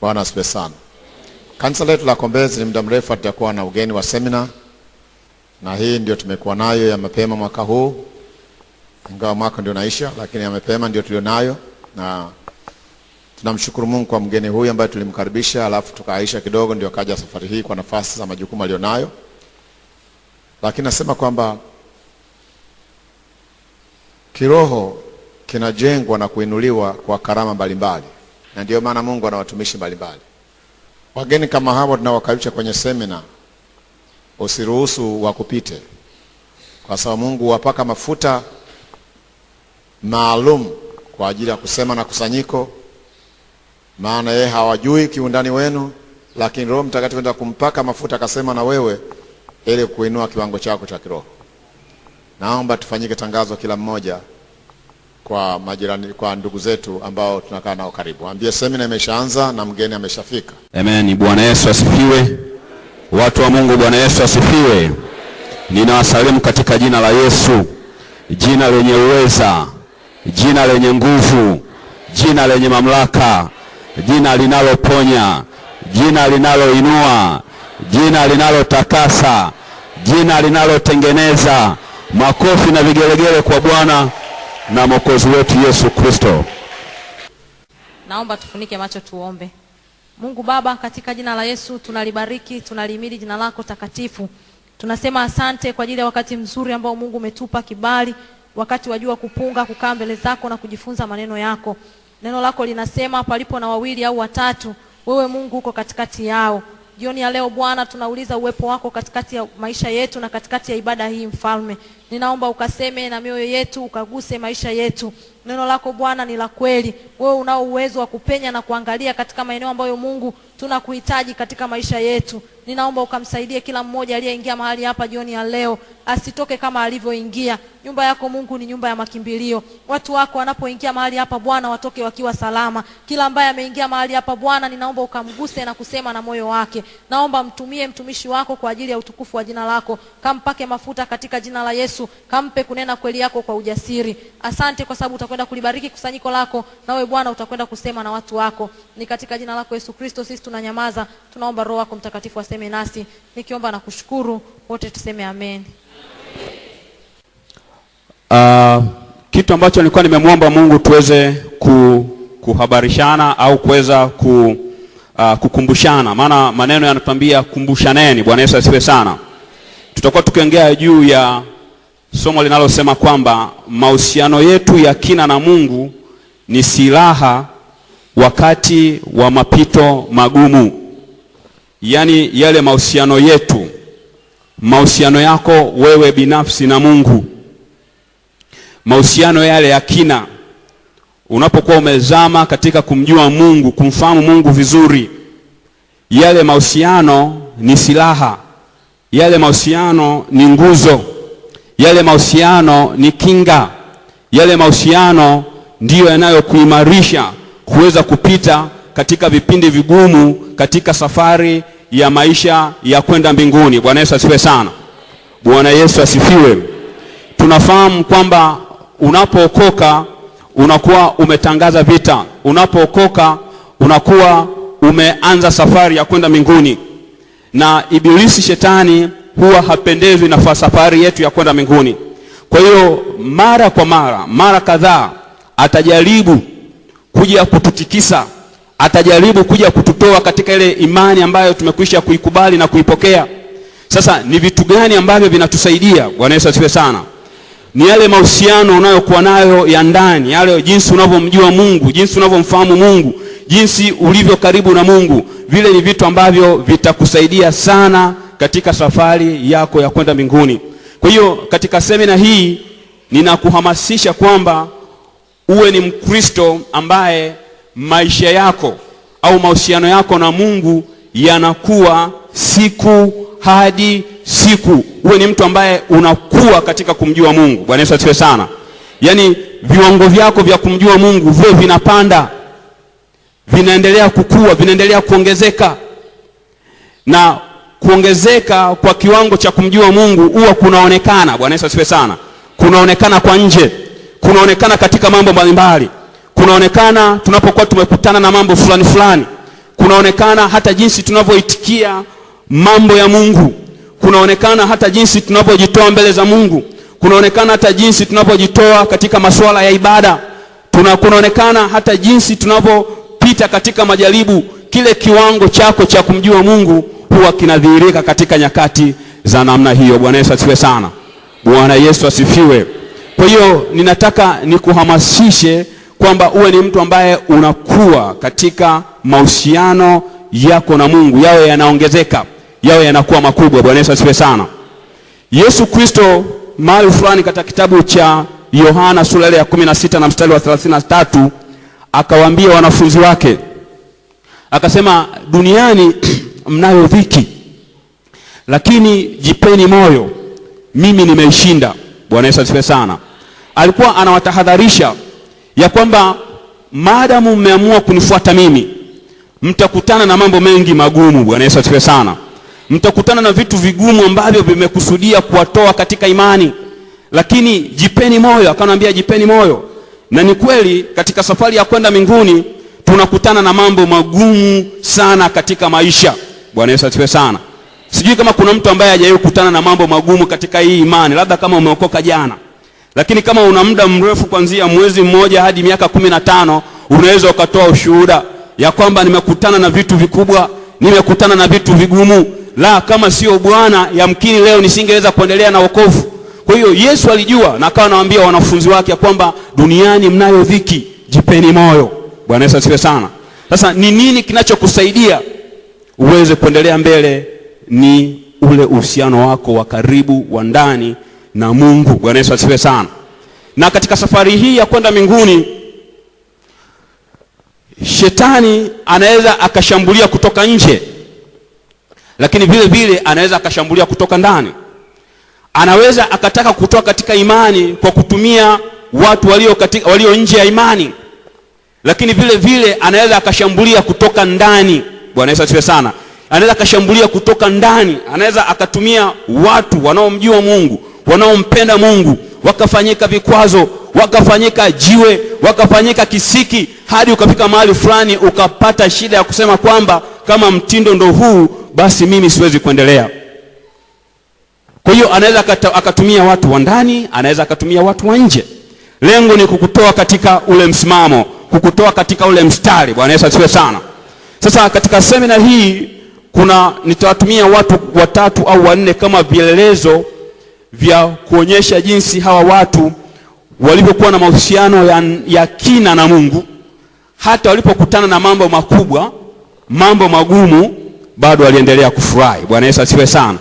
Bwana asifiwe sana. Kanisa letu la Kombezi ni muda mrefu hatujakuwa na ugeni wa semina, na hii ndio tumekuwa nayo ya mapema mwaka huu. Ingawa mwaka ndio naisha, lakini ya mapema ndio tulionayo, na tunamshukuru Mungu kwa mgeni huyu ambaye tulimkaribisha alafu tukaaisha kidogo ndio kaja safari hii kwa nafasi za majukumu alionayo. Lakini nasema kwamba kiroho kinajengwa na kuinuliwa kwa karama mbalimbali, na ndio maana Mungu ana watumishi mbalimbali. Wageni kama hawa tunawakaribisha kwenye semina, usiruhusu wakupite, kwa sababu Mungu huwapaka mafuta maalum kwa ajili ya kusema na kusanyiko, maana yeye hawajui kiundani wenu, lakini Roho Mtakatifu anaenda kumpaka mafuta akasema na wewe ili kuinua kiwango chako cha kiroho. Naomba tufanyike tangazo kila mmoja kwa majirani, kwa ndugu zetu ambao tunakaa nao karibu. Ambie semina imeshaanza na mgeni ameshafika. Amen. Bwana Yesu asifiwe. Watu wa Mungu, Bwana Yesu asifiwe. Ninawasalimu katika jina la Yesu, jina lenye uweza, jina lenye nguvu, jina lenye mamlaka, jina linaloponya, jina linaloinua, jina linalotakasa, jina linalotengeneza. Makofi na vigelegele kwa Bwana na Mwokozi wetu Yesu Kristo. Naomba tufunike macho tuombe. Mungu Baba, katika jina la Yesu tunalibariki, tunalihimidi jina lako takatifu. Tunasema asante kwa ajili ya wakati mzuri ambao Mungu umetupa kibali, wakati wajua kupunga kukaa mbele zako na kujifunza maneno yako. Neno lako linasema palipo na wawili au watatu, wewe Mungu uko katikati yao. Jioni ya leo Bwana, tunauliza uwepo wako katikati ya maisha yetu na katikati ya ibada hii Mfalme. Ninaomba ukaseme na mioyo yetu, ukaguse maisha yetu. Neno lako Bwana ni la kweli. Wewe unao uwezo wa kupenya na kuangalia katika maeneo ambayo Mungu tunakuhitaji katika maisha yetu. Ninaomba ukamsaidie kila mmoja aliyeingia mahali hapa jioni ya leo, asitoke kama alivyoingia. Nyumba yako Mungu ni nyumba ya makimbilio. Watu wako wanapoingia mahali hapa Bwana, watoke wakiwa salama. Kila ambaye ameingia mahali hapa Bwana, ninaomba ukamguse na kusema na moyo wake. Naomba mtumie mtumishi wako kwa ajili ya utukufu wa jina lako. Kampake mafuta katika jina la Yesu. Kampe kunena kweli yako kwa ujasiri. Asante kwa sababu utakwenda kulibariki kusanyiko lako, na wewe Bwana utakwenda kusema na watu wako. Ni katika jina lako Yesu Kristo sisi tunanyamaza. Tunaomba Roho wako Mtakatifu aseme nasi. Nikiomba na kushukuru, wote tuseme amen. Kitu ambacho nilikuwa nimemwomba Mungu tuweze kuhabarishana au kuweza kukumbushana, maana maneno yanatuambia kumbushaneni. Bwana Yesu asifiwe sana. Tutakuwa tukiongea juu ya somo linalosema kwamba mahusiano yetu ya kina na Mungu ni silaha wakati wa mapito magumu. Yaani yale mahusiano yetu, mahusiano yako wewe binafsi na Mungu, mahusiano yale ya kina, unapokuwa umezama katika kumjua Mungu, kumfahamu Mungu vizuri, yale mahusiano ni silaha, yale mahusiano ni nguzo, yale mahusiano ni kinga, yale mahusiano ndiyo yanayokuimarisha kuweza kupita katika vipindi vigumu katika safari ya maisha ya kwenda mbinguni. Bwana Yesu asifiwe sana. Bwana Yesu asifiwe. Tunafahamu kwamba unapookoka unakuwa umetangaza vita. Unapookoka unakuwa umeanza safari ya kwenda mbinguni. Na ibilisi shetani huwa hapendezwi na safari yetu ya kwenda mbinguni. Kwa hiyo mara kwa mara kadhaa atajaribu kuja kututikisa, atajaribu kuja kututoa katika ile imani ambayo tumekwisha kuikubali na kuipokea. Sasa ni vitu gani ambavyo vinatusaidia? Bwana Yesu asifiwe sana. Ni yale mahusiano unayokuwa nayo ya ndani, yale jinsi unavyomjua Mungu, jinsi unavyomfahamu Mungu, jinsi ulivyo karibu na Mungu. Vile ni vitu ambavyo vitakusaidia sana katika safari yako ya kwenda mbinguni. Kwa hiyo katika semina hii ninakuhamasisha kwamba uwe ni Mkristo ambaye maisha yako au mahusiano yako na Mungu yanakuwa siku hadi siku. Uwe ni mtu ambaye unakuwa katika kumjua Mungu. Bwana Yesu asifiwe sana. Yaani viwango vyako vya kumjua Mungu vile vinapanda, vinaendelea kukua, vinaendelea kuongezeka. Na kuongezeka kwa kiwango cha kumjua Mungu huwa kunaonekana. Bwana Yesu asifiwe sana. Kunaonekana kwa nje, kunaonekana katika mambo mbalimbali, kunaonekana tunapokuwa tumekutana na mambo fulani fulani, kunaonekana hata jinsi tunavyoitikia mambo ya Mungu, kunaonekana hata jinsi tunavyojitoa mbele za Mungu, kunaonekana hata jinsi tunavyojitoa katika masuala ya ibada, kunaonekana hata jinsi tunavyopita katika majaribu. Kile kiwango chako cha kumjua Mungu huwa kinadhihirika katika nyakati za namna hiyo. Bwana Yesu asifiwe sana. Bwana Yesu asifiwe. Kwa hiyo ninataka nikuhamasishe kwamba uwe ni mtu ambaye unakuwa katika mahusiano yako na Mungu, yawe yanaongezeka, yawe yanakuwa makubwa. Bwana Yesu asifiwe sana. Yesu Kristo mahali fulani katika kitabu cha Yohana sura ya 16 na mstari wa 33 akawaambia wanafunzi wake, akasema, duniani mnayo dhiki, lakini jipeni moyo, mimi nimeishinda. Bwana Yesu asifiwe sana. Alikuwa anawatahadharisha ya kwamba maadamu mmeamua kunifuata mimi, mtakutana na mambo mengi magumu. Bwana Yesu asifiwe sana. Mtakutana na vitu vigumu ambavyo vimekusudia kuwatoa katika imani, lakini jipeni moyo. Akanambia jipeni moyo. Na ni kweli katika safari ya kwenda mbinguni tunakutana na mambo magumu sana katika maisha. Bwana Yesu asifiwe sana. Sijui kama kuna mtu ambaye hajawahi kukutana na mambo magumu katika hii imani, labda kama umeokoka jana. Lakini kama una muda mrefu kuanzia mwezi mmoja hadi miaka 15, unaweza ukatoa ushuhuda ya kwamba nimekutana na vitu vikubwa, nimekutana na vitu vigumu. La, kama sio Bwana, yamkini leo nisingeweza kuendelea na wokovu. Kwa hiyo Yesu alijua na akawa anawaambia wanafunzi wake ya kwamba duniani mnayo dhiki, jipeni moyo. Bwana Yesu asifiwe sana. Sasa ni nini kinachokusaidia uweze kuendelea mbele? Ni ule uhusiano wako wa karibu wa ndani na Mungu. Bwana Yesu asifiwe sana. Na katika safari hii ya kwenda mbinguni, shetani anaweza akashambulia kutoka nje, lakini vile vile anaweza akashambulia kutoka ndani. Anaweza akataka kutoka katika imani kwa kutumia watu walio nje ya imani, lakini vile vile anaweza akashambulia kutoka ndani. Bwana Yesu asifiwe sana. Anaweza akashambulia kutoka ndani, anaweza akatumia watu wanaomjua Mungu, wanaompenda Mungu, wakafanyika vikwazo, wakafanyika jiwe, wakafanyika kisiki, hadi ukafika mahali fulani ukapata shida ya kusema kwamba kama mtindo ndo huu, basi mimi siwezi kuendelea. Kwa hiyo anaweza akatumia watu wa ndani, anaweza akatumia watu wa nje. Lengo ni kukutoa katika ule msimamo, kukutoa katika ule mstari. Bwana Yesu asifiwe sana. Sasa katika semina hii nitawatumia watu 3 au 4 kama vielelezo vya kuonyesha jinsi hawa watu walivyokuwa na mahusiano ya kina na Mungu, hata walipokutana na mambo makubwa, mambo magumu, bado waliendelea kufurahi. Bwana Yesu asifiwe sana.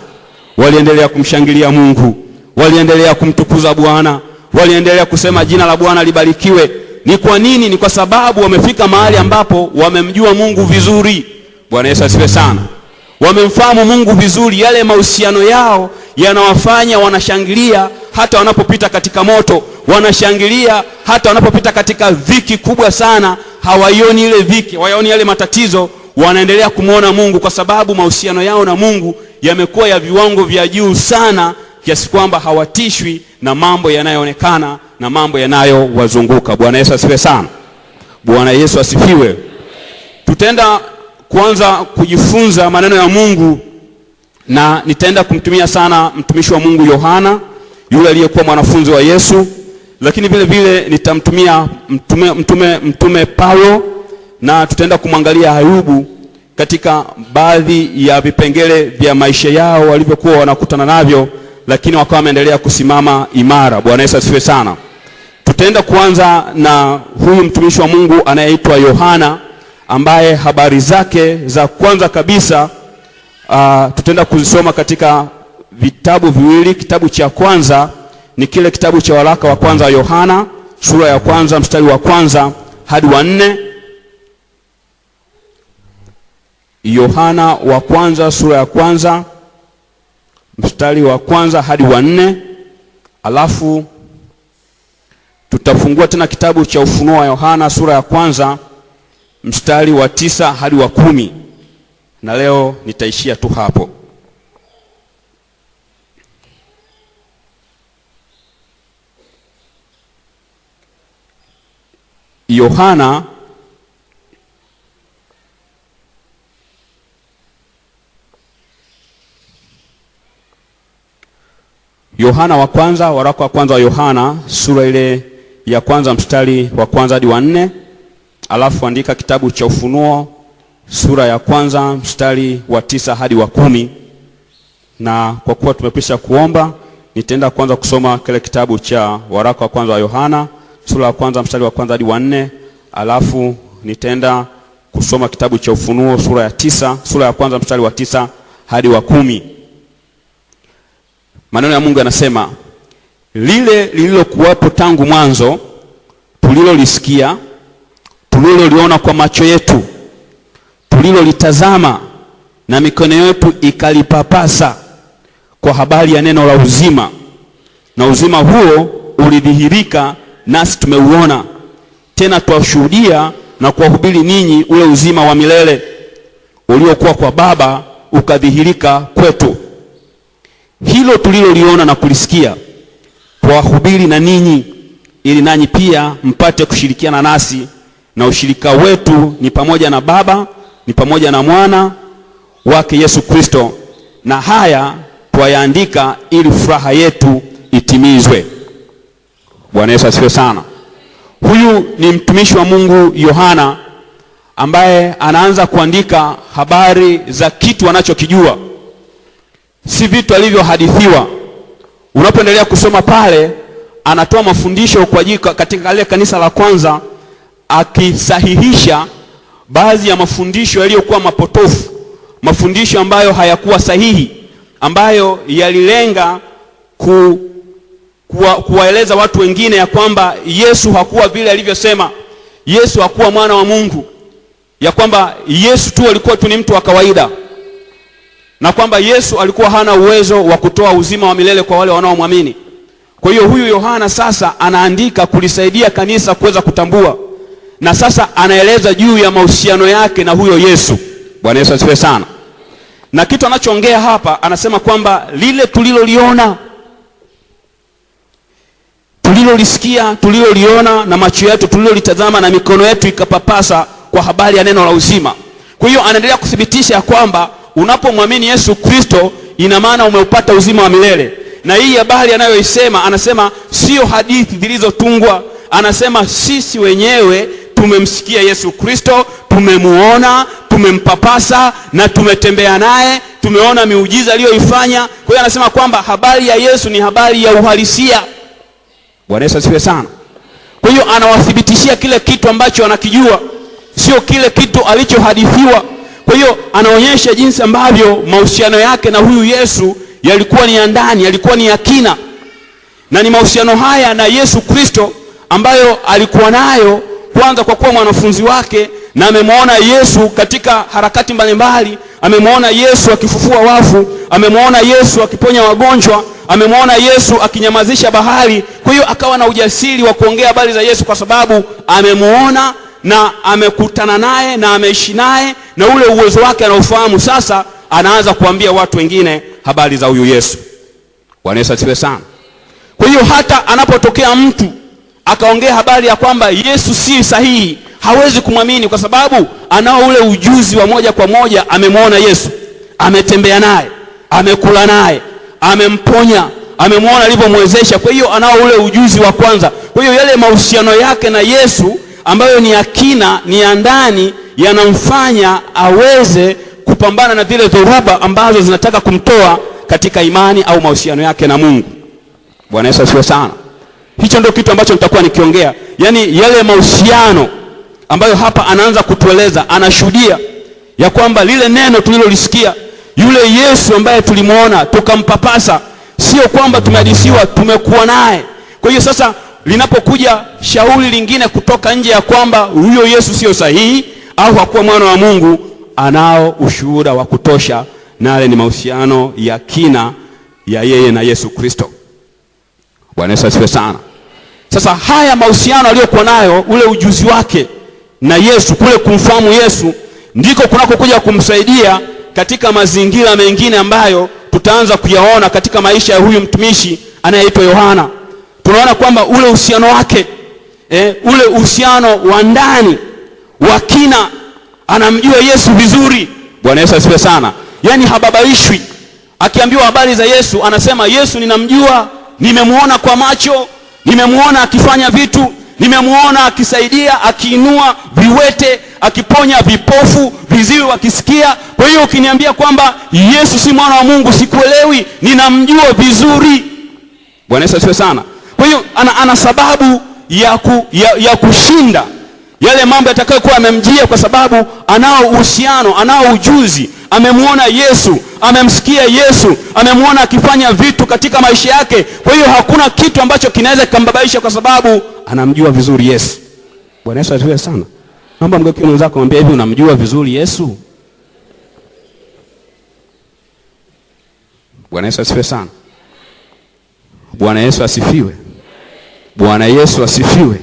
Waliendelea kumshangilia Mungu, waliendelea kumtukuza Bwana, waliendelea kusema jina la Bwana libarikiwe. Ni kwa nini? Ni kwa sababu wamefika mahali ambapo wamemjua Mungu vizuri. Bwana Yesu asifiwe sana. Wamemfahamu Mungu vizuri. Yale mahusiano yao yanawafanya wanashangilia hata wanapopita katika moto, wanashangilia hata wanapopita katika dhiki kubwa sana. Hawaioni ile dhiki, hawaioni yale matatizo, wanaendelea kumuona Mungu kwa sababu mahusiano yao na Mungu yamekuwa ya viwango vya juu sana, kiasi kwamba hawatishwi na mambo yanayoonekana na mambo yanayowazunguka. Bwana Yesu asifiwe sana. Bwana Yesu asifiwe. Tutaenda kuanza kujifunza maneno ya Mungu, na nitaenda kumtumia sana mtumishi wa Mungu Yohana, yule aliyekuwa mwanafunzi wa Yesu, lakini vile vile nitamtumia mtume Paulo, na tutaenda kumwangalia Ayubu katika baadhi ya vipengele vya maisha yao walivyokuwa wanakutana navyo, lakini wakawa wameendelea kusimama imara. Bwana Yesu asifiwe sana. Tutaenda kuanza na huyu mtumishi wa Mungu anayeitwa Yohana, ambaye habari zake za kwanza kabisa tutaenda kuzisoma katika vitabu viwili. Kitabu cha kwanza ni kile kitabu cha waraka wa kwanza wa Yohana, sura ya kwanza mstari wa kwanza hadi wa 4. Yohana wa kwanza sura ya kwanza mstari wa kwanza hadi wa 4. Alafu tutafungua tena kitabu cha Ufunuo wa Yohana sura ya kwanza mstari wa 9 hadi wa 10. Na leo nitaishia tu hapo. Yohana wa kwanza, waraka wa kwanza wa Yohana sura ile ya kwanza mstari wa kwanza hadi wa 4. Alafu andika kitabu cha Ufunuo sura ya kwanza mstari wa 9 hadi wa 10. Na kwa kuwa tumekwisha kuomba, nitaenda kwanza kusoma kile kitabu cha waraka wa kwanza wa Yohana sura ya kwanza mstari wa kwanza hadi wa 4. Alafu nitaenda kusoma kitabu cha Ufunuo sura ya kwanza mstari wa 9 hadi wa 10. Maneno ya Mungu yanasema, lile lililokuwapo tangu mwanzo, tulilolisikia, tuliloliona kwa macho yetu, tulilolitazama na mikono yetu ikalipapasa, kwa habari ya neno la uzima. Na uzima huo ulidhihirika, nasi tumeuona, tena twashuhudia na kuwahubiri ninyi ule uzima wa milele uliokuwa kwa Baba, ukadhihirika kwetu. Hilo tuliloliona na kulisikia twawahubiri na ninyi, ili nanyi pia mpate kushirikiana nasi, na ushirika wetu ni pamoja na Baba, ni pamoja na Mwana wake Yesu Kristo. Na haya twayaandika ili furaha yetu itimizwe. Bwana Yesu asifiwe sana. Huyu ni mtumishi wa Mungu Yohana, ambaye anaanza kuandika habari za kitu anachokijua, si vitu alivyohadithiwa. Unapoendelea kusoma pale, anatoa mafundisho kwa katika ile kanisa la kwanza, akisahihisha baadhi ya mafundisho yaliyokuwa mapotofu, mafundisho ambayo hayakuwa sahihi, ambayo yalilenga kuwaeleza watu wengine ya kwamba Yesu hakuwa vile alivyosema, Yesu hakuwa mwana wa Mungu, ya kwamba Yesu tu alikuwa tu ni mtu wa kawaida, na kwamba Yesu alikuwa hana uwezo wa kutoa uzima wa milele kwa wale wanaomwamini. Kwa hiyo huyu Yohana sasa anaandika kulisaidia kanisa kuweza kutambua, na sasa anaeleza juu ya mahusiano yake na huyo Yesu. Bwana Yesu asifiwe sana. Na kitu anachoongea hapa, anasema kwamba lile tuliloliona, tulilolisikia, tuliloliona na macho yetu, tulilolitazama na mikono yetu ikapapasa, kwa habari ya neno la uzima. Kwa hiyo anaendelea kuthibitisha ya kwamba unapomwamini Yesu Kristo, ina maana umeupata uzima wa milele. Na hii habari anayoisema, anasema sio hadithi zilizotungwa. Anasema sisi wenyewe tumemsikia Yesu Kristo, tumemuona, tumempapasa na tumetembea naye, tumeona miujiza aliyoifanya. Kwa hiyo anasema kwamba habari ya Yesu ni habari ya uhalisia. Bwana Yesu asifiwe sana. Kwa hiyo anawathibitishia kile kitu ambacho anakijua, sio kile kitu alichohadithiwa. Kwa hiyo anaonyesha jinsi ambavyo mahusiano yake na huyu Yesu yalikuwa ni ya ndani, yalikuwa ni ya kina. Na ni mahusiano haya na Yesu Kristo ambayo alikuwa nayo kwanza kwa kuwa mwanafunzi wake, na amemwona Yesu katika harakati mbalimbali. Amemwona Yesu akifufua wafu, amemwona Yesu akiponya wagonjwa, amemwona Yesu akinyamazisha bahari. Kwa hiyo akawa na ujasiri wa kuongea habari za Yesu, kwa sababu amemwona na amekutana naye na ameishi naye, na ule uwezo wake anaofahamu. Sasa anaanza kuambia watu wengine habari za huyu Yesu. Bwana Yesu asifiwe sana. Kwa hiyo hata anapotokea mtu akaongea habari ya kwamba Yesu si sahihi, hawezi kumwamini, kwa sababu anao ule ujuzi wa moja kwa moja. Amemwona Yesu, ametembea naye, amekula naye, amemponya, amemwona alivyomwezesha. Kwa hiyo anao ule ujuzi wa kwanza. Kwa hiyo yale mahusiano yake na Yesu ambayo ni ya kina, ni ya ndani, yanamfanya aweze kupambana na zile dhoruba ambazo zinataka kumtoa katika imani au mahusiano yake na Mungu. Bwana Yesu asifiwe sana. Hicho ndio kitu ambacho nitakuwa nikiongea. Yaani yale mahusiano ambayo hapa anaanza kutueleza, anashuhudia ya kwamba lile neno tulilolisikia, yule Yesu ambaye tulimuona tukampapasa, sio kwamba tumehadisiwa, tumekuwa naye. Kwa hiyo sasa linapokuja shauri lingine kutoka nje ya kwamba huyo Yesu sio sahihi au hakuwa mwana wa Mungu, anao ushuhuda wa kutosha, na yale ni mahusiano ya kina ya yeye na Yesu Kristo. Bwana Yesu asifiwe sana. Sasa haya mahusiano aliyokuwa nayo, ule ujuzi wake na Yesu, kule kumfahamu Yesu, ndiko kunakokuja kumsaidia katika mazingira mengine ambayo tutaanza kuyaona katika maisha ya huyu mtumishi anayeitwa Yohana. Tunaona kwamba ule uhusiano wake, ule uhusiano wa ndani wa kina, anamjua Yesu vizuri. Bwana Yesu asifiwe sana. Yaani hababaishwi, Akiambiwa habari za Yesu anasema, Yesu ninamjua, nimemuona kwa macho, nimemuona akifanya vitu, nimemuona akisaidia, akiinua viwete, akiponya vipofu, viziwi wakisikia. Kwa hiyo ukiniambia kwamba Yesu si mwana wa Mungu, sikuelewi, ninamjua vizuri. Bwana Yesu asifiwe sana. Kwa hiyo ana sababu ya kushinda yale mambo yatakayokuwa yamemjia, kwa sababu anao uhusiano, anao ujuzi, amemuona Yesu, amemsikia Yesu, amemuona akifanya vitu katika maisha yake. Kwa hiyo hakuna kitu ambacho kinaweza kumbabaisha, kwa sababu anamjua vizuri Yesu. Bwana Yesu asifiwe sana. Naomba mgeukie mwenzako mwambie, hivi unamjua vizuri Yesu? Bwana Yesu asifiwe sana. Bwana Yesu asifiwe. Bwana Yesu asifiwe.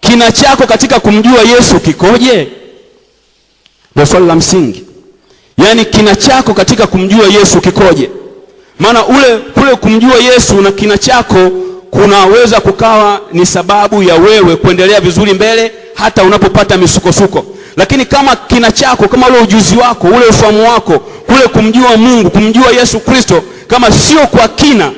Kina chako katika kumjua Yesu kikoje? Ndio swali la msingi. Yaani kina chako katika kumjua Yesu kikoje? Maana kule kumjua Yesu na kina chako kunaweza kukawa ni sababu ya wewe kuendelea vizuri mbele hata unapopata misukosuko. Lakini kama kina chako, kama ule ujuzi wako, ule ufahamu wako, kule kumjua Mungu, kumjua Yesu Kristo, kama sio kwa kina,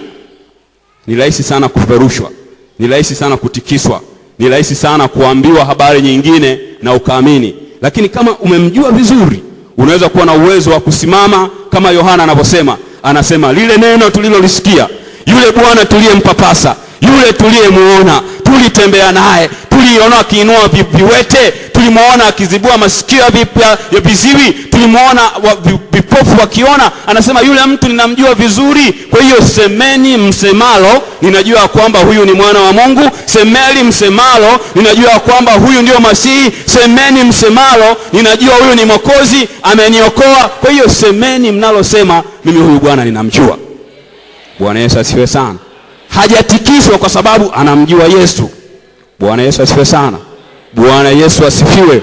ni rahisi sana kupeperushwa, ni rahisi sana kutikiswa, ni rahisi sana kuambiwa habari nyingine na ukaamini. Lakini kama umemjua vizuri, unaweza kuwa na uwezo wa kusimama kama Yohana anavyosema. Anasema, lile neno tulilolisikia, yule Bwana tuliyempapasa, yule tuliyemuona, tulitembea naye, tuliona akiinua viwete, tulimuona akizibua masikio ya viziwi, tulimuona vipofu wakiona. Anasema, yule mtu ninamjua vizuri. Kwa hiyo semeni msemalo, ninajua kwamba huyu ni mwana wa Mungu. Semeni msemalo, ninajua kwamba huyu ndio Masihi. Semeni msemalo, ninajua huyu ni Mwokozi, ameniokoa. Kwa hiyo semeni mnalosema, mimi huyu Bwana ninamjua. Bwana Yesu asifiwe sana. Hajatikiswa kwa sababu anamjua Yesu. Bwana Yesu asifiwe sana. Bwana Yesu asifiwe.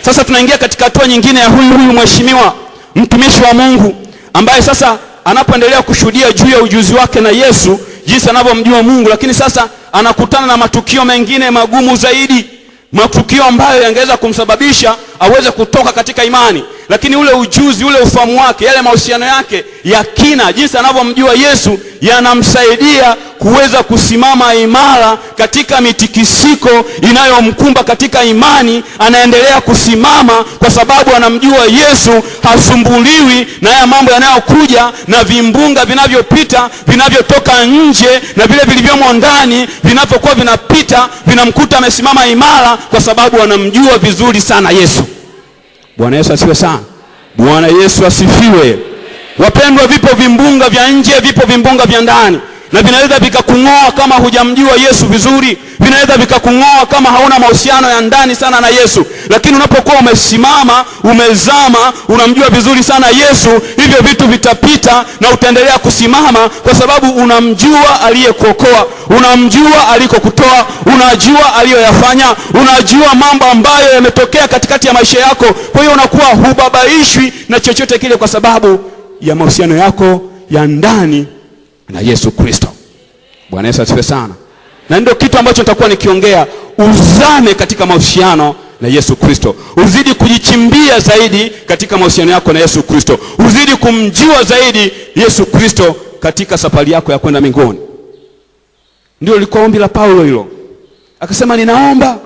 Sasa tunaingia katika hatua nyingine ya huyu mheshimiwa mtumishi wa Mungu, ambaye sasa anapoendelea kushuhudia juu ya ujuzi wake na Yesu, jinsi anavyomjua Mungu, lakini sasa anakutana na matukio mengine magumu zaidi, matukio ambayo yangeweza kumsababisha aweze kutoka katika imani. Lakini ule ujuzi, ule ufahamu wake, yale mahusiano yake ya kina, jinsi anavyomjua Yesu, yanamsaidia kuweza kusimama imara katika mitikisiko inayomkumba katika imani. Anaendelea kusimama kwa sababu anamjua Yesu. Hasumbuliwi na haya mambo yanayokuja na vimbunga vinavyopita, vinavyotoka nje na vile vilivyomo ndani, vinavyokuwa vinapita, vinamkuta amesimama imara kwa sababu anamjua vizuri sana Yesu. Bwana Yesu asifiwe sana. Bwana Yesu asifiwe. Wapendwa, vipo vimbunga vya nje, vipo vimbunga vya ndani, na vinaweza vikakung'oa kama hujamjua Yesu vizuri. Vinaweza vikakung'oa kama hauna mahusiano ya ndani sana na Yesu. Lakini unapokuwa umesimama, umezama, unamjua vizuri sana Yesu, hivyo vitu vitapita na utaendelea kusimama kwa sababu unamjua aliyekuokoa, unamjua alikokutoa, unajua aliyoyafanya, unajua mambo ambayo yametokea katikati ya maisha yako. Kwa hiyo unakuwa hubabaishwi na chochote kile kwa sababu ya mahusiano yako ya ndani na Yesu Kristo. Bwana Yesu asifiwe sana. Na ndio kitu ambacho nitakuwa nikiongea, uzame katika mahusiano na Yesu Kristo. Uzidi kujichimbia zaidi katika mahusiano yako na Yesu Kristo. Uzidi kumjua zaidi Yesu Kristo katika safari yako ya kwenda mbinguni. Ndio lilikuwa ombi la Paulo hilo. Akasema, ninaomba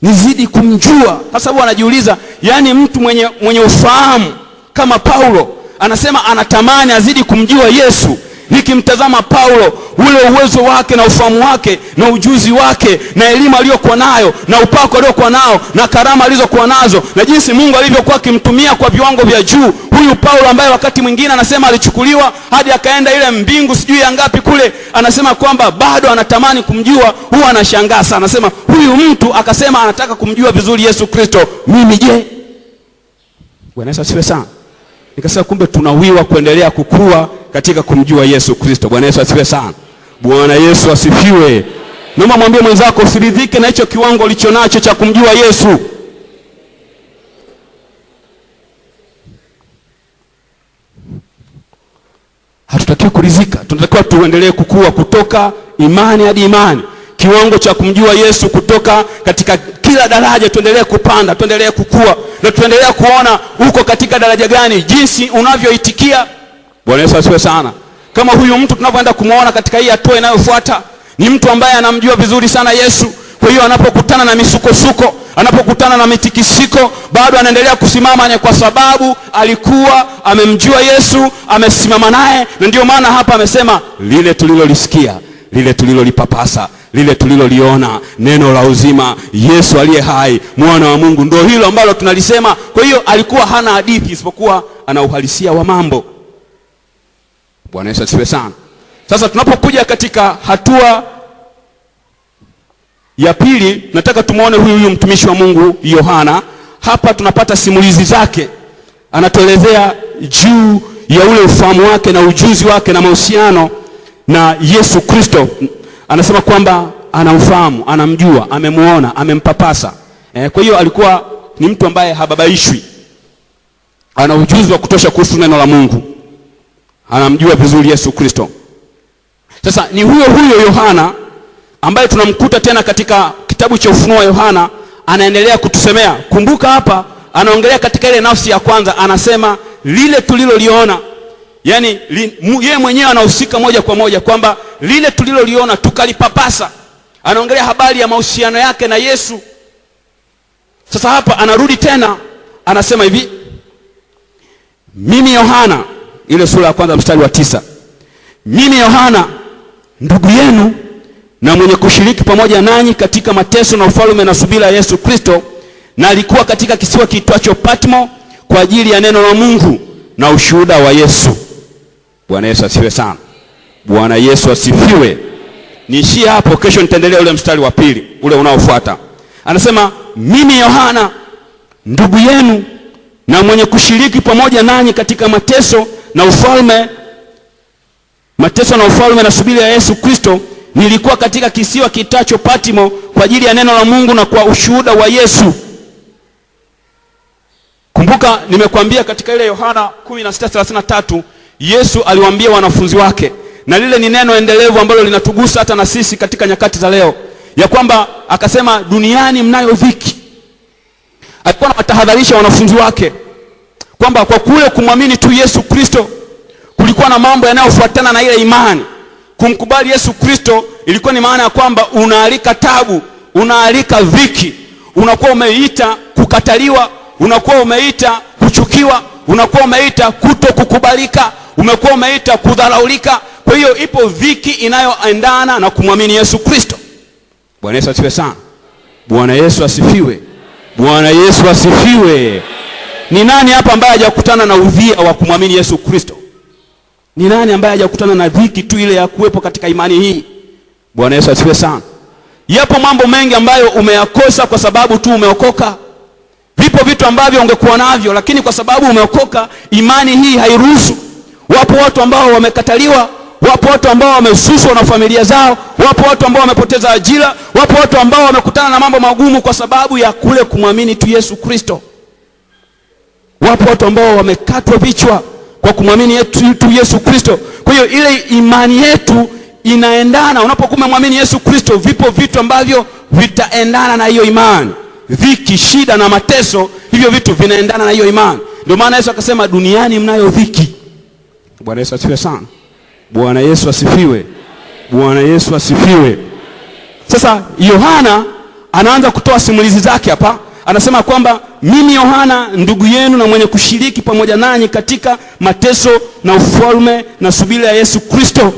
nizidi kumjua. Kwa sababu anajiuliza, yani mtu mwenye ufahamu kama Paulo anasema anatamani azidi kumjua Yesu. Nikimtazama Paulo, ule uwezo wake na ufahamu wake na ujuzi wake na elimu aliyokuwa nayo na upako aliyokuwa nao na karama alizokuwa nazo na jinsi Mungu alivyokuwa akimtumia kwa viwango vya juu, huyu Paulo ambaye wakati mwingine anasema alichukuliwa hadi akaenda ile mbingu sijui ya ngapi kule, anasema kwamba bado anatamani kumjua. Huwa anashangaa sana, anasema huyu mtu akasema anataka kumjua vizuri Yesu Kristo, mimi je? Bwana Yesu asifiwe sana. Nikasema kumbe tunawiwa kuendelea kukua katika kumjua Yesu Kristo. Bwana Yesu asifiwe sana. Bwana Yesu asifiwe. Naomba mwambie mwenzako, usiridhike na hicho kiwango ulichonacho cha kumjua Yesu. Hatutakiwi kuridhika, tunatakiwa tuendelee kukua kutoka imani hadi imani. Kiwango cha kumjua Yesu kutoka katika kila daraja, tuendelee kupanda, tuendelee kukua na tuendelee kuona uko katika daraja gani, jinsi unavyoitikia Bwana Yesu asifiwe sana. Kama huyu mtu tunavyoenda kumuona katika hii hatua inayofuata, ni mtu ambaye anamjua vizuri sana Yesu. Kwa hiyo anapokutana na misukosuko, anapokutana na mitikisiko, bado anaendelea kusimama, ni kwa sababu alikuwa amemjua Yesu, amesimama naye. Na ndio maana hapa amesema lile tulilolisikia, lile tulilolipapasa, lile tuliloliona, neno la uzima, Yesu aliye hai, mwana wa Mungu, ndio hilo ambalo tunalisema. Kwa hiyo alikuwa hana hadithi, isipokuwa ana uhalisia wa mambo. Bwana Yesu asifiwe sana. Sasa tunapokuja katika hatua ya pili, nataka tumuone huyu mtumishi wa Mungu Yohana. Hapa tunapata simulizi zake, anatuelezea juu ya ule ufahamu wake na ujuzi wake na mahusiano na Yesu Kristo. Anasema kwamba anamfahamu, anamjua, amemuona, amempapasa. Kwa hiyo alikuwa ni mtu ambaye hababaishwi, ana ujuzi wa kutosha kuhusu neno la Mungu, anamjua vizuri Yesu Kristo. Sasa ni huyo Yohana ambaye tunamkuta tena katika kitabu cha Ufunuo wa Yohana, anaendelea kutusemea. Kumbuka hapa anaongelea katika ile nafsi ya kwanza, anasema lile tuliloliona. Yaani yeye mwenyewe anahusika moja kwa moja kwamba lile tuliloliona tukalipapasa. Anaongelea habari ya mahusiano yake na Yesu. Sasa hapa anarudi tena, anasema hivi, mimi Yohana, ile sura ya kwanza mstari wa 9. Mimi Yohana, ndugu yenu na mwenye kushiriki pamoja nanyi katika mateso na ufalme na subira ya Yesu Kristo, na alikuwa katika kisiwa kiitwacho Patmo kwa ajili ya neno la Mungu na ushuhuda wa Yesu. Bwana Yesu asifiwe sana. Bwana Yesu asifiwe. Niishie hapo, kesho nitaendelea ule mstari wa pili, ule unaofuata. Anasema mimi Yohana, ndugu yenu na mwenye kushiriki pamoja nanyi katika mateso na ufalme na subira ya Yesu Kristo, nilikuwa katika kisiwa kiitwacho Patmo kwa ajili ya neno la Mungu na kwa ushuhuda wa Yesu. Kumbuka nimekuambia katika ile Yohana 16:33 Yesu aliwaambia wanafunzi wake, na lile ni neno endelevu ambalo linatugusa hata na sisi katika nyakati za leo, ya kwamba akasema duniani mnayo dhiki. Alikuwa anawatahadharisha wanafunzi wake kwamba kwa kule kumwamini tu Yesu Kristo kulikuwa na mambo yanayofuatana na ile imani. Kumkubali Yesu Kristo ilikuwa ni maana ya kwamba unaalika tabu, unaalika dhiki, unakuwa umeita kukataliwa, unakuwa umeita kuchukiwa, unakuwa umeita kutokukubalika, umekuwa umeita kudharaulika. Kwa hiyo ipo dhiki inayoendana na kumwamini Yesu Kristo. Bwana Yesu asifiwe sana. Bwana Yesu asifiwe. Bwana Yesu asifiwe. Ni nani hapa ambaye hajakutana na udhia wa kumwamini Yesu Kristo? Ni nani ambaye hajakutana na dhiki tu ile ya kuwepo katika imani hii? Bwana Yesu asifiwe sana. Yapo mambo mengi ambayo umeyakosa kwa sababu tu umeokoka. Vipo vitu ambavyo ungekuwa navyo, lakini kwa sababu umeokoka, imani hii hairuhusu. Wapo watu ambao wamekataliwa, wapo watu ambao wamesuswa na familia zao, wapo watu ambao wamepoteza ajira, wapo watu ambao wamekutana na mambo magumu kwa sababu ya kule kumwamini tu Yesu Kristo. Wapo watu ambao wamekatwa vichwa kwa kumwamini tu Yesu Kristo. Kwa hiyo ile imani yetu inaendana. Unapokuwa umemwamini Yesu Kristo, vipo vitu ambavyo vitaendana na hiyo imani. Dhiki, shida na mateso, hivyo vitu vinaendana na hiyo imani. Ndio maana Yesu akasema duniani mnayo dhiki. Bwana Yesu asifiwe sana. Bwana Yesu asifiwe. Bwana Yesu asifiwe. Sasa Yohana anaanza kutoa simulizi zake hapa. Anasema kwamba mimi Yohana, ndugu yenu na mwenye kushiriki pamoja nanyi katika mateso na ufalme na subira ya Yesu Kristo.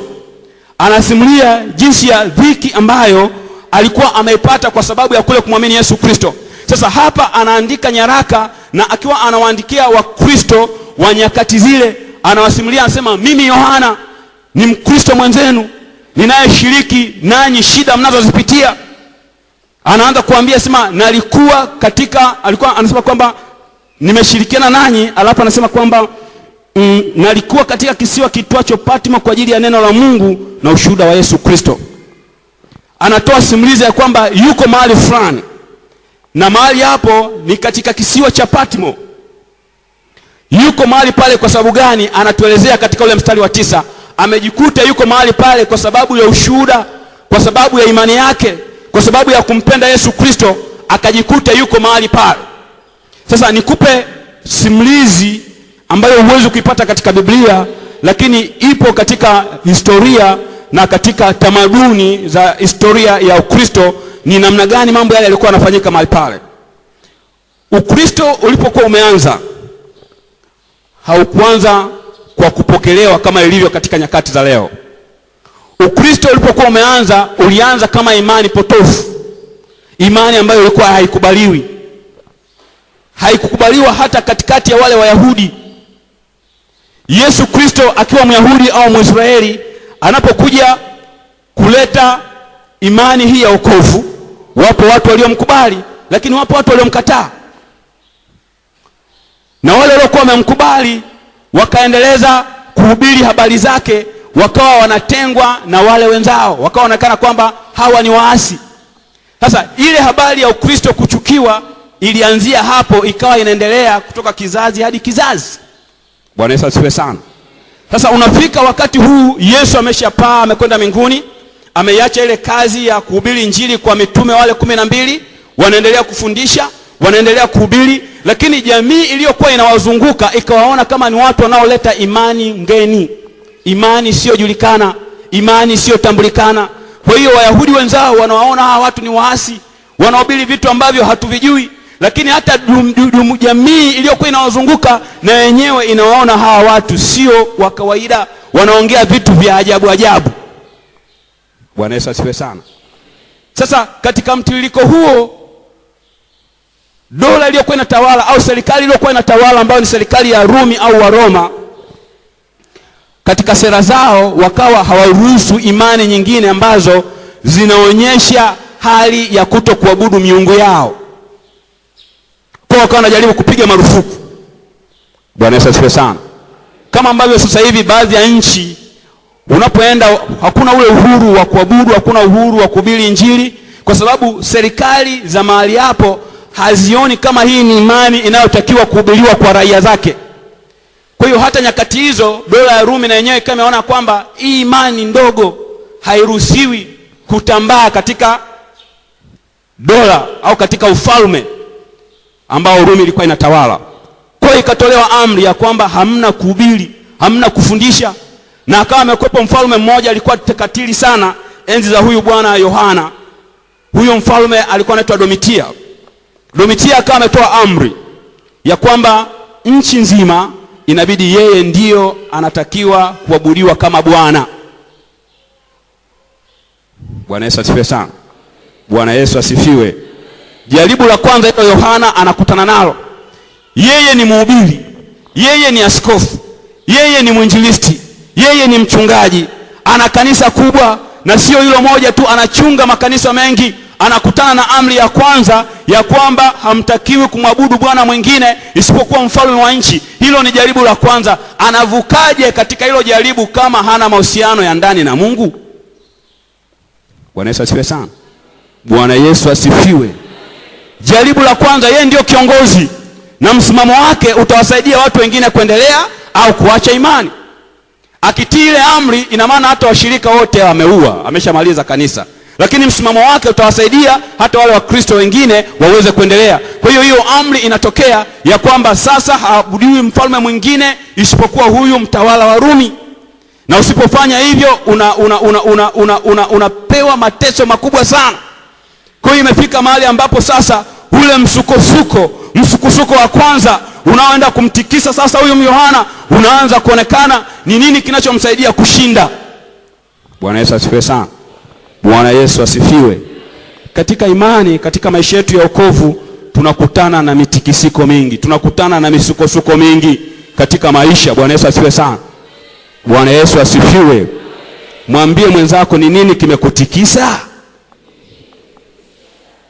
Anasimulia jinsi ya dhiki ambayo alikuwa ameipata kwa sababu ya kule kumwamini Yesu Kristo. Sasa hapa anaandika nyaraka, na akiwa anawaandikia Wakristo wa nyakati zile, anawasimulia, anasema mimi Yohana ni Mkristo mwenzenu ninayeshiriki nanyi shida mnazozipitia. Anaanza kuambia, sema nalikuwa katika, alikuwa anasema kwamba nimeshirikiana nanyi, alafu anasema kwamba nalikuwa katika kisiwa kitwacho Patmo kwa ajili ya neno la Mungu na ushuhuda wa Yesu Kristo. Anatoa simulizi ya kwamba yuko mahali fulani, na mahali hapo ni katika kisiwa cha Patmo. Yuko mahali pale kwa sababu gani? Anatuelezea katika ule mstari wa 9. Amejikuta yuko mahali pale kwa sababu ya ushuhuda, kwa sababu ya imani yake, kwa sababu ya kumpenda Yesu Kristo, akajikuta yuko mahali pale. Sasa nikupe simulizi ambayo huwezi kuipata katika Biblia, lakini ipo katika historia na katika tamaduni za historia ya Ukristo, ni namna gani mambo yale yalikuwa yanafanyika mahali pale. Ukristo ulipokuwa umeanza, haukuanza kwa kupokelewa kama ilivyo katika nyakati za leo. Ukristo ulipokuwa umeanza, ulianza kama imani potofu, imani ambayo ilikuwa haikukubaliwa hata katikati ya wale Wayahudi. Yesu Kristo akiwa Myahudi au Mwisraeli, anapokuja kuleta imani hii ya wokovu, wapo watu waliomkubali, lakini wapo watu waliomkataa. Na wale waliokuwa wamemkubali wakaendeleza kuhubiri habari zake, wakawa wanatengwa na wale wenzao, wakawa wanaonekana kwamba hawa ni waasi. Sasa ile habari ya Ukristo kuchukiwa ilianzia hapo, ikawa inaendelea kutoka kizazi hadi kizazi. Bwana Yesu asifiwe sana. Sasa unafika wakati huu, Yesu ameshapaa, amekwenda mbinguni, ameiacha ile kazi ya kuhubiri injili kwa mitume wale 12, wanaendelea kufundisha, wanaendelea kuhubiri, lakini jamii iliyokuwa inawazunguka ikawaona kama ni watu wanaoleta imani ngeni, imani isiyojulikana, imani isiyotambulikana. Kwa hiyo Wayahudi wenzao wanawaona hawa watu ni waasi, wanahubiri vitu ambavyo hatuvijui, lakini hata jamii iliyokuwa inawazunguka na yenyewe inawaona hawa watu sio wa kawaida, wanaongea vitu vya ajabu ajabu. Bwana Yesu asifiwe sana. Sasa katika mtiririko huo, dola iliyokuwa inatawala au serikali iliyokuwa inatawala, ambayo ni serikali ya Rumi au wa Roma, katika sera zao wakawa hawaruhusu imani nyingine ambazo zinaonyesha hali ya kutokuabudu miungu yao. Kwa wakawa wanajaribu kupiga marufuku. Bwana Yesu asifiwe sana. Kama ambavyo sasa hivi baadhi ya nchi unapoenda hakuna ule uhuru wa kuabudu, hakuna uhuru wa kuhubiri injili, kwa sababu serikali za mahali hapo hazioni kama hii ni imani inayotakiwa kuhubiriwa kwa raia zake. Kwa hiyo hata nyakati hizo dola ya Rumi na yenyewe kama imeona kwamba hii imani ndogo hairuhusiwi kutambaa katika dola au katika ufalme ambao Rumi ilikuwa inatawala. Kwa hiyo ikatolewa amri ya kwamba hamna kuhubiri, hamna kufundisha. Na akawa amekwepo mfalme mmoja alikuwa tekatili sana enzi za huyu bwana Yohana. Huyo mfalme alikuwa anaitwa Domitia. Domitia akawa ametoa amri ya kwamba nchi nzima inabidi yeye ndiyo anatakiwa kuabudiwa kama Bwana. Bwana Yesu asifiwe sana. Bwana Yesu asifiwe. Jaribu la kwanza hilo Yohana anakutana nalo. Yeye ni mhubiri, yeye ni askofu, yeye ni mwinjilisti, yeye ni mchungaji, ana kanisa kubwa, na sio hilo moja tu, anachunga makanisa mengi. Anakutana na amri ya kwanza ya kwamba hamtakiwi kumwabudu bwana mwingine isipokuwa mfalme wa nchi. Hilo ni jaribu la kwanza. Anavukaje katika hilo jaribu kama hana mahusiano ya ndani na Mungu? Bwana Yesu asifiwe sana. Bwana Yesu asifiwe. Jaribu la kwanza, yeye ndio kiongozi na msimamo wake utawasaidia watu wengine kuendelea au kuacha imani. Akitii ile amri, ina maana hata washirika wote wameua, ameshamaliza kanisa. Lakini msimamo wake utawasaidia hata wale Wakristo wengine waweze kuendelea. Kwa hiyo hiyo amri inatokea ya kwamba sasa haabudiwi mfalme mwingine isipokuwa huyu mtawala wa Rumi. Na usipofanya hivyo unapewa mateso makubwa sana. Kwa hiyo imefika mahali ambapo sasa ule msukosuko wa kwanza unaoenda kumtikisa sasa huyu Yohana unaanza kuonekana ni nini kinachomsaidia kushinda. Bwana Yesu asifiwe sana. Bwana Yesu asifiwe. Katika imani, katika maisha yetu ya wokovu, tunakutana na mitikisiko mingi, tunakutana na misukosuko mingi katika maisha. Bwana Yesu asifiwe sana. Bwana Yesu asifiwe. Mwambie mwenzako, ni nini kimekutikisa?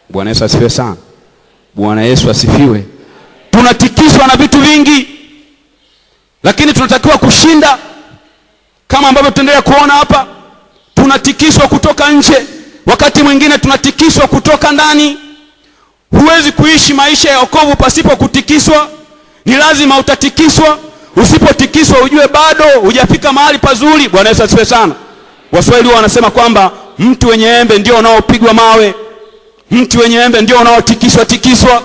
Bwana Yesu asifiwe sana. Bwana Yesu asifiwe. Tunatikiswa na vitu vingi, lakini tunatakiwa kushinda. Kama ambavyo tunaendelea kuona hapa, tunatikiswa kutoka nje, wakati mwingine tunatikiswa kutoka ndani. Huwezi kuishi maisha ya wokovu pasipo kutikiswa. Ni lazima utatikiswa. Usipotikiswa ujue bado hujafika mahali pazuri. Bwana Yesu asifiwe sana. Waswahili wanasema kwamba mtu wenye embe ndio unaopigwa mawe, mtu wenye embe ndio unaotikiswa.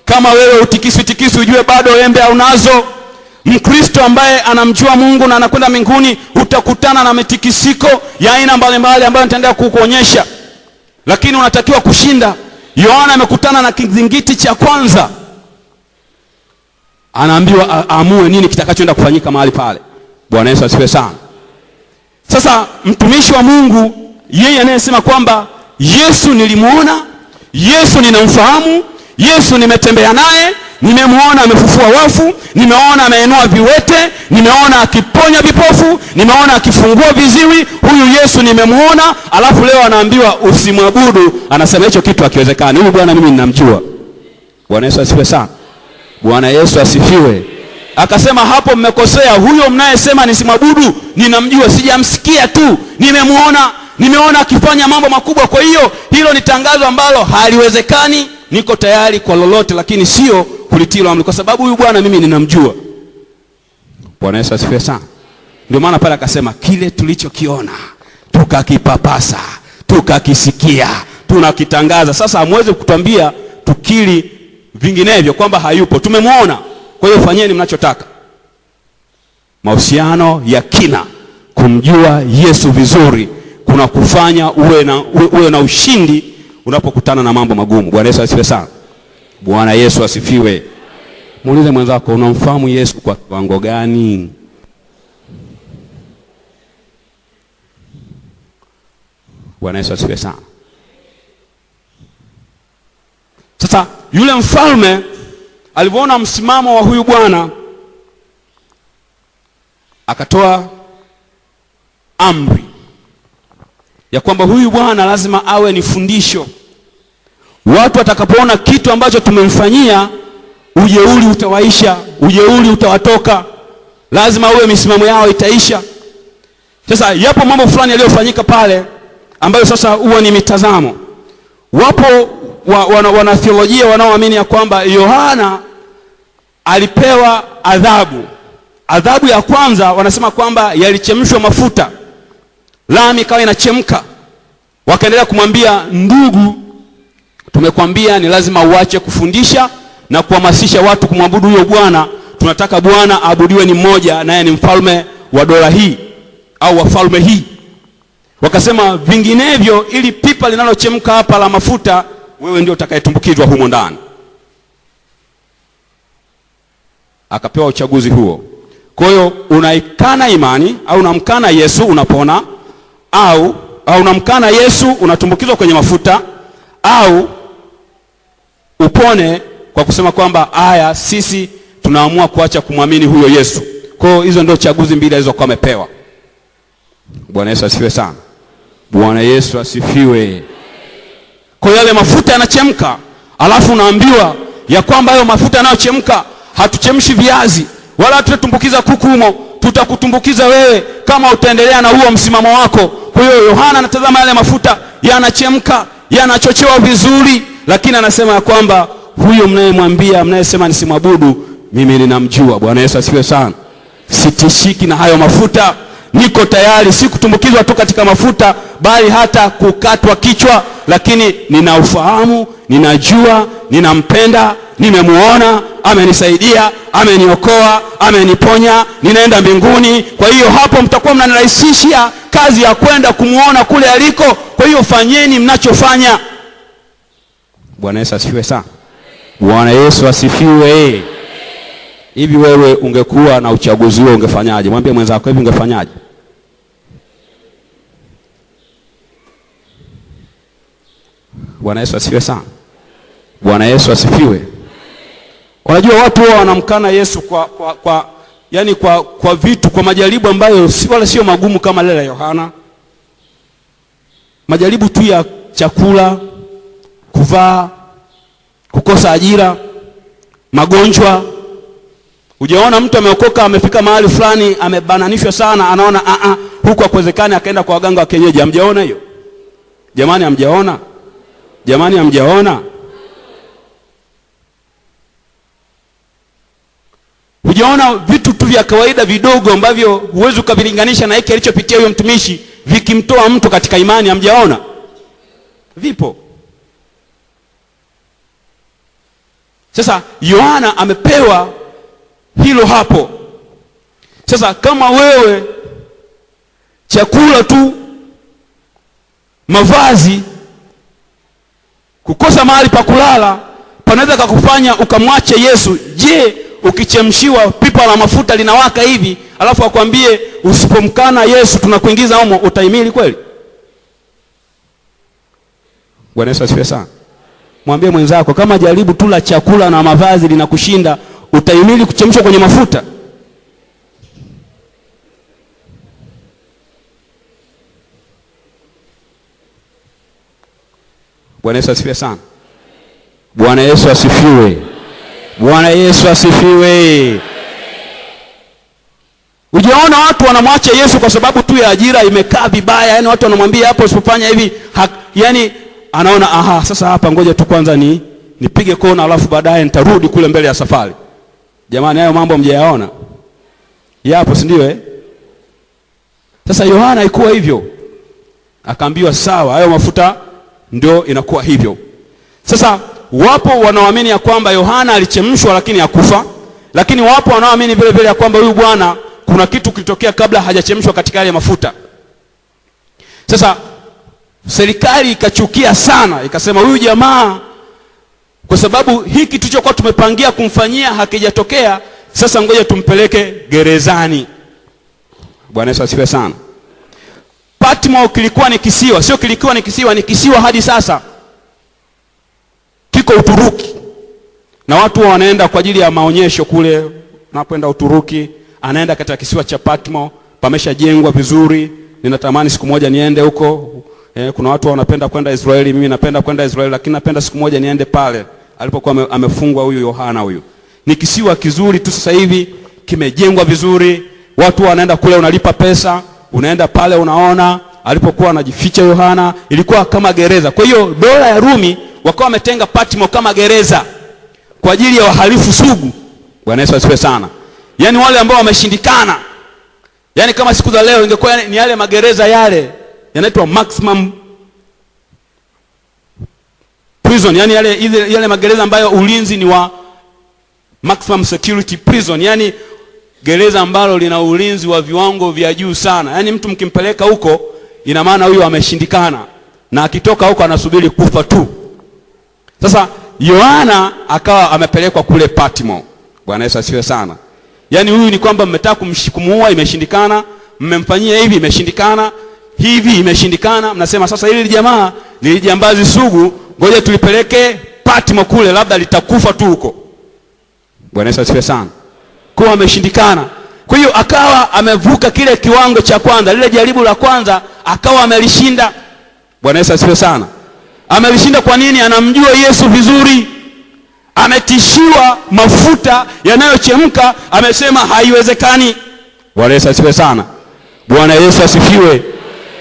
Kama wewe utikiswi ujue bado embe haunazo. Mkristo ambaye anamjua Mungu na anakwenda mbinguni, utakutana na mitikisiko ya aina mbalimbali ambayo nitaendelea kukuonyesha, lakini unatakiwa kushinda. Yohana amekutana na kizingiti cha kwanza, anaambiwa aamue nini kitakachoenda kufanyika mahali pale. Bwana Yesu asifiwe sana. Sasa mtumishi wa Mungu yeye anayesema kwamba Yesu nilimuona, Yesu ninamfahamu, Yesu nimetembea naye, nimemuona amefufua wafu, nimeona ameinua viwete, nimeona akiponya vipofu, nimeona akifungua viziwi, huyu Yesu nimemuona, alafu leo anaambiwa usimwabudu, anasema hicho kitu hakiwezekani. Huyu bwana mimi ninamjua. Bwana Yesu asifiwe sana. Bwana Yesu asifiwe. Akasema hapo mmekosea, huyo mnayesema nisimwabudu ninamjua, sijamsikia tu, nimeona akifanya mambo makubwa. Kwa hiyo hilo ni tangazo ambalo haliwezekani. Niko tayari kwa lolote, lakini sio kulitilo amri, kwa sababu huyu bwana mimi ninamjua. Bwana Yesu asifiwe sana. Ndio maana pale akasema kile tulichokiona, tukakipapasa, tukakisikia, tunakitangaza. Sasa hamwezi kutuambia tukili vinginevyo kwamba hayupo. Tumemuona, kwa hiyo fanyeni mnachotaka. Mahusiano ya kina, kumjua Yesu vizuri, kuna kufanya uwe na ushindi unapokutana na mambo magumu. Bwana Yesu asifiwe sana. Bwana Yesu asifiwe. Muulize mwenzako, unamfahamu Yesu kwa kiwango gani? Bwana Yesu asifiwe sana. Sasa yule mfalme alipoona msimamo wa huyu bwana, akatoa amri ya kwamba huyu bwana lazima awe ni fundisho. Watu watakapoona kitu ambacho tumemfanyia, ujeuri utawaisha, ujeuri utawatoka, lazima uwe misimamo yao itaisha. Sasa yapo mambo fulani yaliyofanyika pale ambayo sasa huwa ni mitazamo. Wapo wanatheolojia wanaoamini ya kwamba Yohana alipewa adhabu. Adhabu ya kwanza wanasema kwamba yalichemshwa mafuta, lami ikawa inachemka. Wakaendelea kumwambia, ndugu, tumekwambia ni lazima uache kufundisha na kuhamasisha watu kumwabudu huyo Bwana. Tunataka Bwana aabudiwe ni mmoja, naye ni mfalme wa dola hii au wafalme hii. Wakasema vinginevyo, ili pipa linalochemka hapa la mafuta, wewe ndio utakayetumbukizwa humo ndani. Akapewa uchaguzi huo. Kwa hiyo unaikana imani au unamkana Yesu unapona, au unamkana Yesu unatumbukizwa kwenye mafuta, au upone kwa kusema kwamba haya sisi tunaamua kuacha kumwamini huyo Yesu. Kwa hiyo hizo ndio chaguzi mbili alizokuwa amepewa. Bwana Yesu asifiwe sana. Bwana Yesu asifiwe. Kwa yale mafuta yanachemka, alafu unaambiwa ya kwamba hayo mafuta yanayochemka, hatuchemshi viazi wala hatutumbukiza kuku humo, tutakutumbukiza wewe kama utaendelea na huo msimamo wako. Kwa hiyo Yohana anatazama yale mafuta yanachemka, yanachochewa vizuri, lakini anasema ya kwamba huyo mnayemwambia, mnayesema nisimwabudu, mimi ninamjua. Bwana Yesu asifiwe sana. Sitishiki na hayo mafuta, niko tayari si kutumbukizwa tu katika mafuta, bali hata kukatwa kichwa, lakini ninaufahamu, ninajua, ninampenda, nimemuona, amenisaidia, ameniokoa, ameniponya, ninaenda mbinguni. Kwa hiyo hapo mtakuwa mnanirahisishia kazi ya kwenda kumuona kule aliko. Kwa hiyo fanyeni mnachofanya. Bwana Yesu asifiwe sana. Bwana Yesu asifiwe. Hivi wewe ungekuwa na uchaguzi huo ungefanyaje? Mwambie mwenzako, hivi ungefanyaje? Bwana Yesu asifiwe sana. Bwana Yesu asifiwe. Unajua watu wao wanamkana Yesu kwa vitu, kwa majaribu ambayo wala sio magumu kama lile la Yohana. Majaribu tu ya chakula, kuvaa, kukosa ajira, magonjwa. Hujaona mtu ameokoka amefika mahali fulani amebananishwa sana, anaona huko hakuwezekani, akaenda kwa waganga wa kienyeji. Hamjaona hiyo? Jamani, hamjaona? Jamani, hamjaona? Hujaona vitu tu vya kawaida vidogo ambavyo huwezi kuvilinganisha na hiki alichopitia huyo mtumishi vikimtoa mtu katika imani? Hamjaona? Vipo. Sasa Yohana amepewa hilo hapo, Sasa kama wewe chakula tu, mavazi, kukosa mahali pa kulala panaweza kukufanya ukamwache Yesu, je, ukichemshiwa pipa la mafuta linawaka hivi alafu akwambie usipomkana Yesu tunakuingiza humo, utahimili kweli? Bwana Yesu asifiwe sana. Mwambie mwenzako, kama jaribu tu la chakula na mavazi linakushinda, utahimili kuchemshwa kwenye mafuta? Bwana Yesu asifiwe sana. Bwana Yesu asifiwe. Bwana Yesu asifiwe. Ujiona watu wanamwacha Yesu kwa sababu tu ya ajira imekaa vibaya, yani watu wanamwambia hapo usipofanya hivi, yani anaona sasa hapa ngoja tu kwanza nipige kona alafu baadaye nitarudi kule mbele ya safari. Jamani, hayo mambo mjayaona? Yapo, si ndio Sasa Yohana ikuwa hivyo. Akaambiwa sawa, hayo mafuta ndio inakuwa hivyo. Sasa wapo wanaoamini ya kwamba Yohana alichemshwa lakini hakufa, lakini wapo wanaoamini vile vile ya kwamba huyu bwana kuna kitu kilitokea kabla hajachemshwa katika yale mafuta. Sasa serikali ikachukia sana, ikasema huyu jamaa kwa sababu hiki tulichokuwa tumepangia kumfanyia hakijatokea, sasa ngoja tumpeleke gerezani. Bwana Yesu asifiwe sana. Patmo kilikuwa ni kisiwa, sio kilikuwa ni kisiwa, ni kisiwa hadi sasa. Kiko Uturuki. Na watu wanaenda kwa ajili ya maonyesho kule. Unapoenda Uturuki, anaenda katika kisiwa cha Patmo, pameshajengwa vizuri. Ninatamani siku moja niende huko. Kuna watu wanapenda kwenda Israeli, mimi napenda kwenda Israeli, lakini napenda siku moja niende pale alipokuwa amefungwa huyu Yohana huyu. Ni kisiwa kizuri tu sasa hivi, kimejengwa vizuri. Watu wanaenda kule, unalipa pesa, unaenda pale unaona alipokuwa anajificha Yohana, ilikuwa kama gereza. Kwa hiyo dola ya Rumi wakawa wametenga Patmo kama gereza kwa ajili ya wahalifu sugu. Bwana Yesu asifiwe sana. Yaani wale ambao wameshindikana. Yaani kama siku za leo ingekuwa ni yale magereza yale yanaitwa maximum prison, yani yale magereza ambayo ulinzi ni wa maximum security prison, yani gereza ambalo lina ulinzi wa viwango vya juu sana. Yani mtu mkimpeleka huko ina maana huyu ameshindikana na akitoka huko anasubiri kufa tu. Sasa Yohana akawa amepelekwa kule Patmo. Bwana Yesu asifiwe sana. Yani huyu ni kwamba mmetaka kumuua, imeshindikana, mmemfanyia hivi, imeshindikana, hivi imeshindikana, mnasema sasa hili jamaa ni jambazi sugu, ngoja tulipeleke Patmo kule, labda litakufa tu huko. Bwana Yesu asifiwe sana. Kwa ameshindikana. Kwa hiyo akawa amevuka kile kiwango cha kwanza, lile jaribu la kwanza akawa amelishinda. Bwana Yesu asifiwe sana. Amelishinda kwa nini? Anamjua Yesu vizuri. Ametishiwa mafuta yanayochemka, amesema haiwezekani. Bwana Yesu asifiwe sana. Bwana Yesu asifiwe.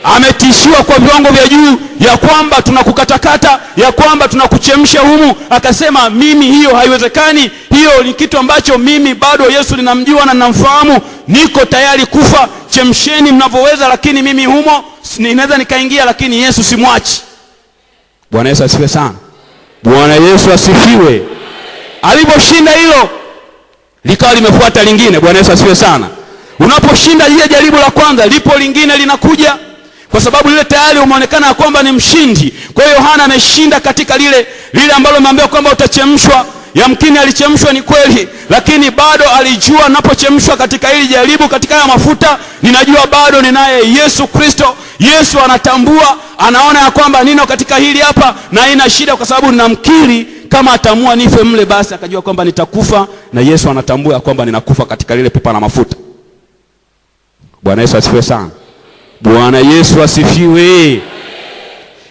Ametishiwa kwa viwango vya juu ya kwamba tunakukatakata, ya kwamba tunakuchemsha humu, akasema mimi hiyo haiwezekani. Hiyo ni kitu ambacho mimi bado Yesu ninamjua na ninamfahamu, niko tayari kufa, chemsheni mnavyoweza, lakini mimi humo ninaweza nikaingia, lakini Yesu simwachi. Bwana Yesu asifiwe sana. Bwana Yesu asifiwe. Aliposhinda hilo, likawa limefuata lingine. Bwana Yesu asifiwe sana. Unaposhinda ile jaribu la kwanza, lipo lingine linakuja, kwa sababu lile tayari umeonekana kwamba ni mshindi. Kwa hiyo Yohana ameshinda katika lile ambalo ameambiwa kwamba utachemshwa. Yamkini alichemshwa ni kweli, lakini bado alijua napochemshwa katika hili jaribu, katika haya mafuta, ninajua bado ninaye Yesu Kristo. Yesu anatambua, anaona ya kwamba nino katika hili hapa na haina shida, kwa sababu ninamkiri. Kama atamua nife mle, basi akajua kwamba nitakufa, na Yesu anatambua ya kwamba ninakufa katika lile pipa la mafuta. Bwana Yesu asifiwe sana. Bwana Yesu asifiwe.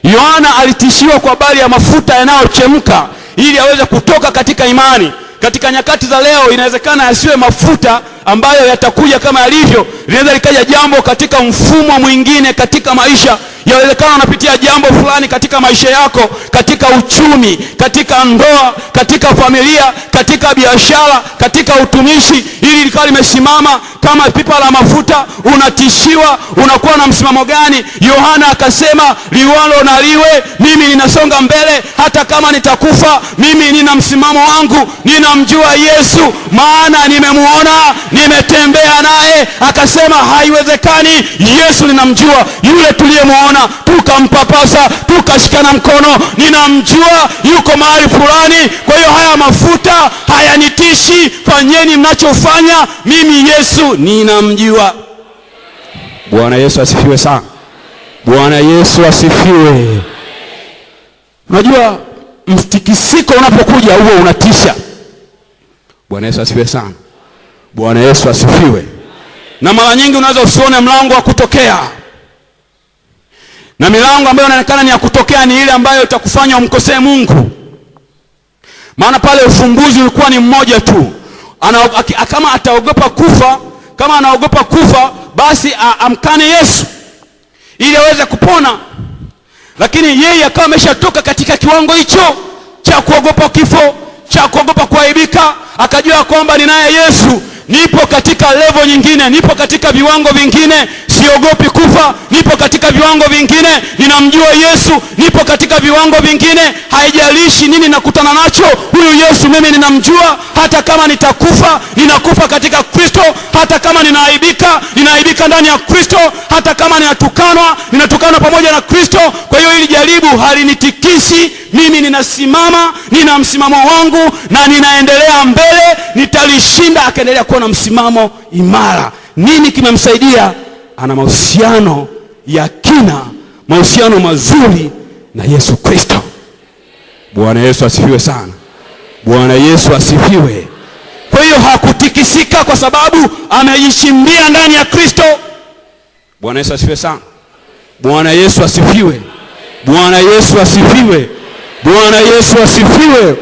Yohana alitishiwa kwa habari ya mafuta yanayochemka ili aweze kutoka katika imani. Katika nyakati za leo inawezekana yasiwe mafuta ambayo yatakuja kama yalivyo, linaweza likaja jambo katika mfumo mwingine katika maisha. Yawezekana unapitia jambo fulani katika maisha yako, katika uchumi, katika ndoa, katika familia, katika biashara, katika utumishi, ili likawa limesimama kama pipa la mafuta. Unatishiwa, unakuwa na msimamo gani? Yohana akasema, liwalo na liwe, mimi ninasonga mbele, hata kama nitakufa, mimi nina msimamo wangu, ninamjua Yesu, maana nimemuona nimetembea naye. Akasema haiwezekani, Yesu ninamjua, yule tuliyemwona tukampapasa tukashikana mkono, ninamjua, yuko mahali fulani. Kwa hiyo haya mafuta hayanitishi, fanyeni mnachofanya, mimi Yesu ninamjua. Bwana Yesu asifiwe sana. Bwana Yesu asifiwe. Unajua mtikisiko unapokuja huo unatisha. Bwana Yesu asifiwe sana. Bwana Yesu asifiwe. Na mara nyingi unaweza usione mlango wa kutokea. Na milango ambayo inaonekana ni ya kutokea ni ile ambayo itakufanya umkosee Mungu. Maana pale ufumbuzi ulikuwa ni mmoja tu. Kama ataogopa kufa, kama anaogopa kufa, basi amkane Yesu ili aweze kupona. Lakini yeye akawa ameshatoka katika kiwango hicho cha kuogopa kifo, cha kuogopa kuaibika. Akajua kwamba ninaye Yesu, nipo katika level nyingine, nipo katika viwango vingine, siogopi kufa, nipo katika viwango vingine, ninamjua Yesu, nipo katika viwango vingine, haijalishi nini nakutana nacho, huyu Yesu mimi ninamjua. Hata kama nitakufa, ninakufa katika Kristo. Hata kama ninaaibika, ninaibika ndani ya Kristo. Hata kama ninatukanwa, ninatukanwa pamoja na Kristo. Kwa hiyo hili jaribu halinitikisi, mimi ninasimama, nina msimamo wangu na ninaendelea mbele, nitalishinda. Akaendelea kuwa na msimamo imara. Nini kimemsaidia? Ana mahusiano ya kina, mahusiano mazuri na Yesu Kristo. Bwana Yesu asifiwe sana. Bwana Yesu asifiwe. Kwa hiyo hakutikisika kwa sababu amejichimbia ndani ya Kristo. Bwana Yesu asifiwe sana. Bwana Yesu asifiwe. Bwana Yesu asifiwe. Bwana Yesu asifiwe.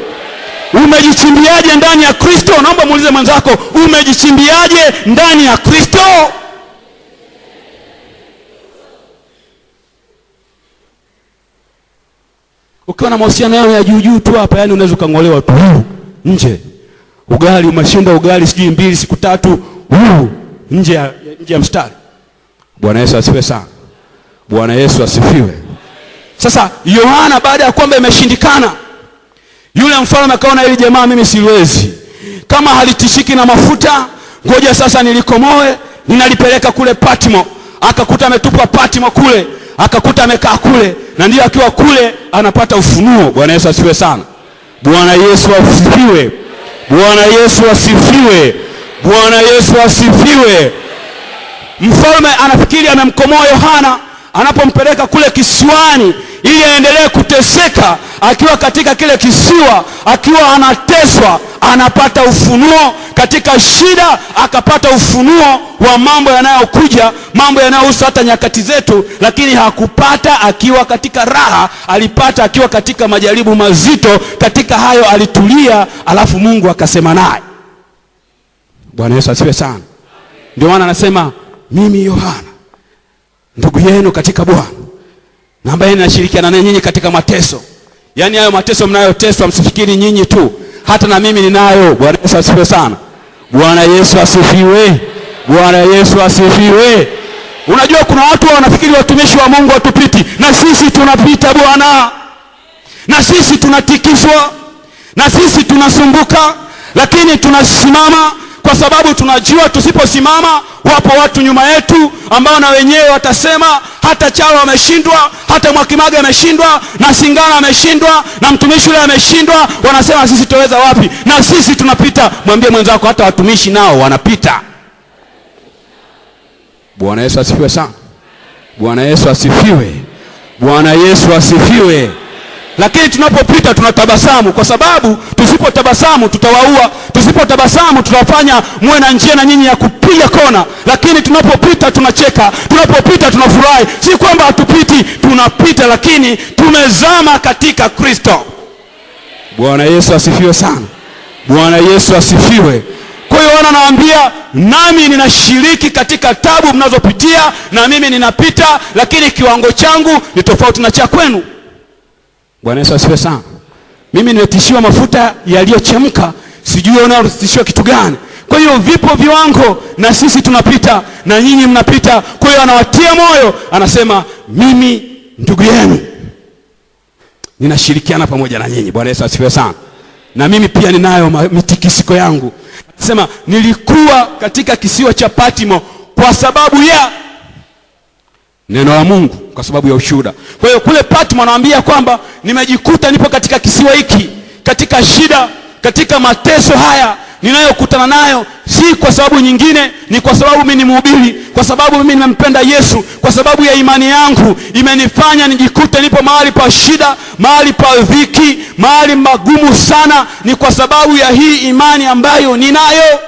Umejichimbiaje ndani ya Kristo? Naomba muulize mwenzako, umejichimbiaje ndani ya Kristo? Ukiwa na mahusiano yao ya juu tu hapa, yani unaweza kangolewa tu nje. Ugali umeshinda ugali sijui 2 siku 3 nje ya mstari. Bwana Yesu asifiwe sana. Bwana Yesu asifiwe. Sasa Yohana baada ya kwamba imeshindikana, yule mfalme akaona hili jamaa mimi siwezi. Kama halitishiki na mafuta, ngoja sasa nilikomoe, ninalipeleka kule Patmo. Akakuta ametupa Patmo kule, akakuta amekaa kule, na ndio akiwa kule anapata ufunuo. Bwana Yesu asifiwe sana. Bwana Yesu asifiwe. Bwana Yesu asifiwe. Bwana Yesu asifiwe. Mfalme anafikiri amemkomoa Yohana, anapompeleka kule kisiwani ili aendelee kuteseka. Akiwa katika kile kisiwa, akiwa anateswa, anapata ufunuo. Katika shida akapata ufunuo wa mambo yanayokuja, mambo yanayohusu hata nyakati zetu. Lakini hakupata akiwa katika raha, alipata akiwa katika majaribu mazito. Katika hayo alitulia, alafu Mungu akasema naye. Bwana Yesu asifiwe sana. Ndio maana anasema mimi Yohana ndugu yenu katika Bwana, na ambaye ninashirikiana na nyinyi katika mateso. Yaani hayo mateso mnayoteswa, msifikiri nyinyi tu, hata na mimi ninayo. Bwana Yesu asifiwe sana. Bwana Yesu asifiwe. Bwana Yesu asifiwe. Unajua kuna watu wanafikiri watumishi wa Mungu watupiti, na sisi tunapita Bwana. Na sisi tunatikiswa, na sisi tunasumbuka, lakini tunasimama kwa sababu tunajua tusiposimama wapo watu nyuma yetu ambao na wenyewe watasema hata Chalo ameshindwa, hata Mwakimaga ameshindwa, na Singana ameshindwa, na mtumishi yule ameshindwa. Wanasema sisi tutaweza wapi? Na sisi tunapita. Mwambie mwenzako hata watumishi nao wanapita. Bwana Yesu asifiwe sana. Bwana Yesu asifiwe. Bwana Yesu asifiwe. Lakini tunapopita tunatabasamu, kwa sababu tusipotabasamu tutawaua. Tusipotabasamu tutafanya muwe na njia na nyinyi ya kupiga kona. Lakini tunapopita tunacheka, tunapopita tunafurahi. Si kwamba hatupiti, tunapita, lakini tumezama katika Kristo. Bwana Yesu asifiwe sana. Bwana Yesu asifiwe. Kwa hiyo nawaambia, nami ninashiriki katika tabu mnazopitia, na mimi ninapita, lakini kiwango changu ni tofauti na cha kwenu. Bwana Yesu asifiwe sana. Mimi nimetishiwa mafuta yaliyochemka, sijui unaotishiwa kitu gani. Kwa hiyo vipo viwango, na sisi tunapita na nyinyi mnapita. Kwa hiyo anawatia moyo, anasema mimi ndugu yenu ninashirikiana pamoja na nyinyi. Bwana Yesu asifiwe sana. Na mimi pia ninayo mitikisiko yangu, Sema nilikuwa katika kisiwa cha Patmo kwa sababu ya neno la Mungu, kwa sababu ya ushuhuda. Kwa hiyo kule Patmo anawaambia kwamba nimejikuta nipo katika kisiwa hiki, katika shida, katika mateso haya ninayokutana nayo, si kwa sababu nyingine, ni kwa sababu mimi ni mhubiri, kwa sababu mimi nimempenda Yesu, kwa sababu ya imani yangu imenifanya nijikute nipo mahali pa shida, mahali pa dhiki, mahali magumu sana. Ni kwa sababu ya hii imani ambayo ninayo.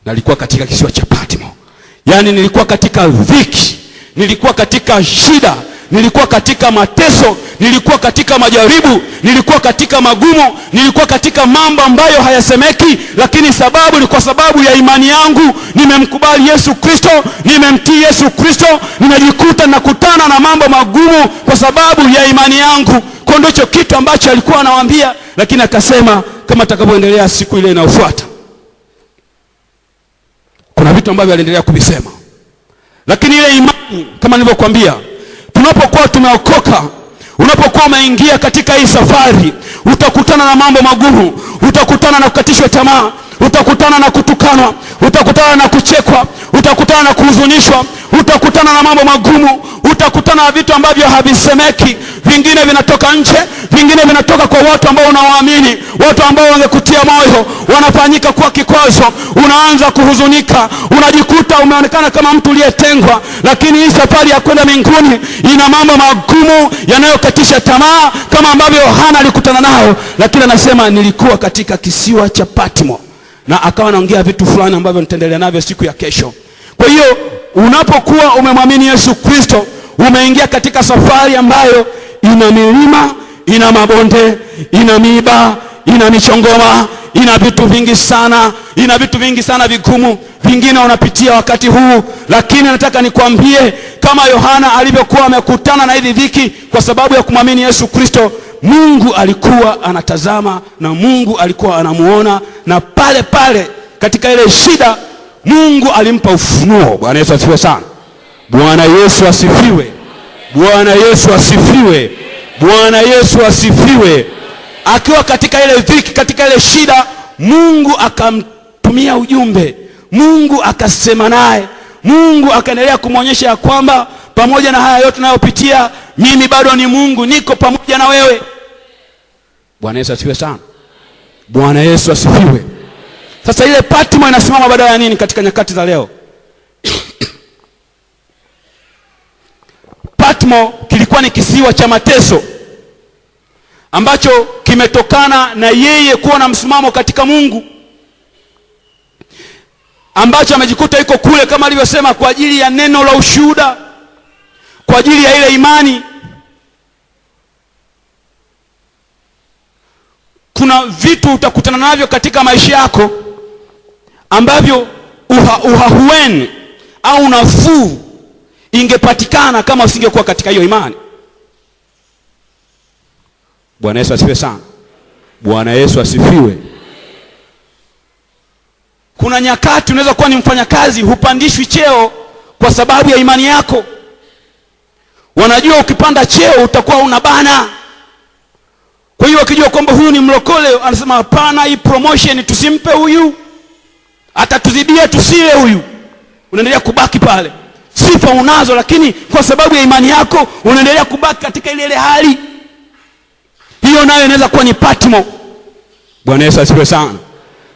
Nalikuwa katika kisiwa cha Patmo. Yaani nilikuwa katika dhiki, nilikuwa katika shida, nilikuwa katika mateso, nilikuwa katika majaribu, nilikuwa katika magumu, nilikuwa katika mambo ambayo hayasemeki, lakini sababu ni kwa sababu ya imani yangu. Nimemkubali Yesu Kristo, nimemtii Yesu Kristo, nimejikuta nakutana na mambo magumu kwa sababu ya imani yangu. Kwa ndicho kitu ambacho alikuwa anawaambia, lakini akasema kama atakapoendelea siku ile inayofuata kuna vitu ambavyo aliendelea kuvisema. Lakini ile imani, kama nilivyokuambia, tunapokuwa tumeokoka, unapokuwa umeingia katika hii safari, utakutana na mambo magumu, utakutana na kukatishwa tamaa, utakutana na kutukanwa, utakutana na kuchekwa, utakutana na kuhuzunishwa, utakutana na mambo magumu, utakutana na vitu ambavyo havisemeki. Vingine vinatoka nje, vingine vinatoka kwa watu ambao unawaamini, watu ambao wangekutia moyo, wanafanyika kuwa kikwazo. Unaanza kuhuzunika, unajikuta umeonekana kama mtu aliyetengwa. Lakini hii safari ya kwenda mbinguni ina mambo magumu yanayokatisha tamaa, kama ambavyo Yohana alikutana nayo. Lakini anasema nilikuwa katika kisiwa cha Patmo, na akawa anaongea vitu fulani ambavyo nitaendelea navyo siku ya kesho. Kwa hiyo unapokuwa umemwamini Yesu Kristo, umeingia katika safari ambayo ina milima, ina mabonde, ina miiba, ina michongoma, ina vitu vingi sana, ina vitu vingi sana vigumu, vingine unapitia wakati huu. Lakini nataka nikwambie, kama Yohana alivyokuwa amekutana na hizi dhiki kwa sababu ya kumwamini Yesu Kristo, Mungu alikuwa anatazama na Mungu alikuwa anamuona, na pale pale katika ile shida Mungu alimpa ufunuo. Bwana Yesu asifiwe sana. Bwana Yesu asifiwe. Bwana Yesu asifiwe. Bwana Yesu asifiwe. Akiwa katika ile dhiki, katika ile shida, Mungu akamtumia ujumbe, Mungu akasema naye, Mungu akaendelea kumwonyesha ya kwamba pamoja na haya yote unayopitia, mimi bado ni Mungu, niko pamoja na wewe. Bwana Yesu asifiwe sana. Bwana Yesu asifiwe. Sasa ile Patmo inasimama baada ya nini katika nyakati za leo? Patmo kilikuwa ni kisiwa cha mateso ambacho kimetokana na yeye kuwa na msimamo katika Mungu, ambacho amejikuta yuko kule kama alivyosema kwa ajili ya neno la ushuhuda, kwa ajili ya ile imani. Kuna vitu utakutana navyo katika maisha yako ambavyo uhahueni au nafuu ingepatikana kama usingekuwa katika hiyo imani. Bwana Yesu asifiwe sana. Bwana Yesu asifiwe. Kuna nyakati unaweza kuwa ni mfanyakazi, hupandishwi cheo kwa sababu ya imani yako. Wanajua ukipanda cheo utakuwa unabana. Kwa hiyo wakijua kwamba huyu ni mlokole, anasema hapana, hii promotion tusimpe huyu, atatuzidia tusile huyu. Unaendelea kubaki pale. Sifa unazo, lakini kwa sababu ya imani yako unaendelea kubaki katika ile hali. Hiyo nayo inaweza kuwa ni Patmo. Bwana Yesu asifiwe sana.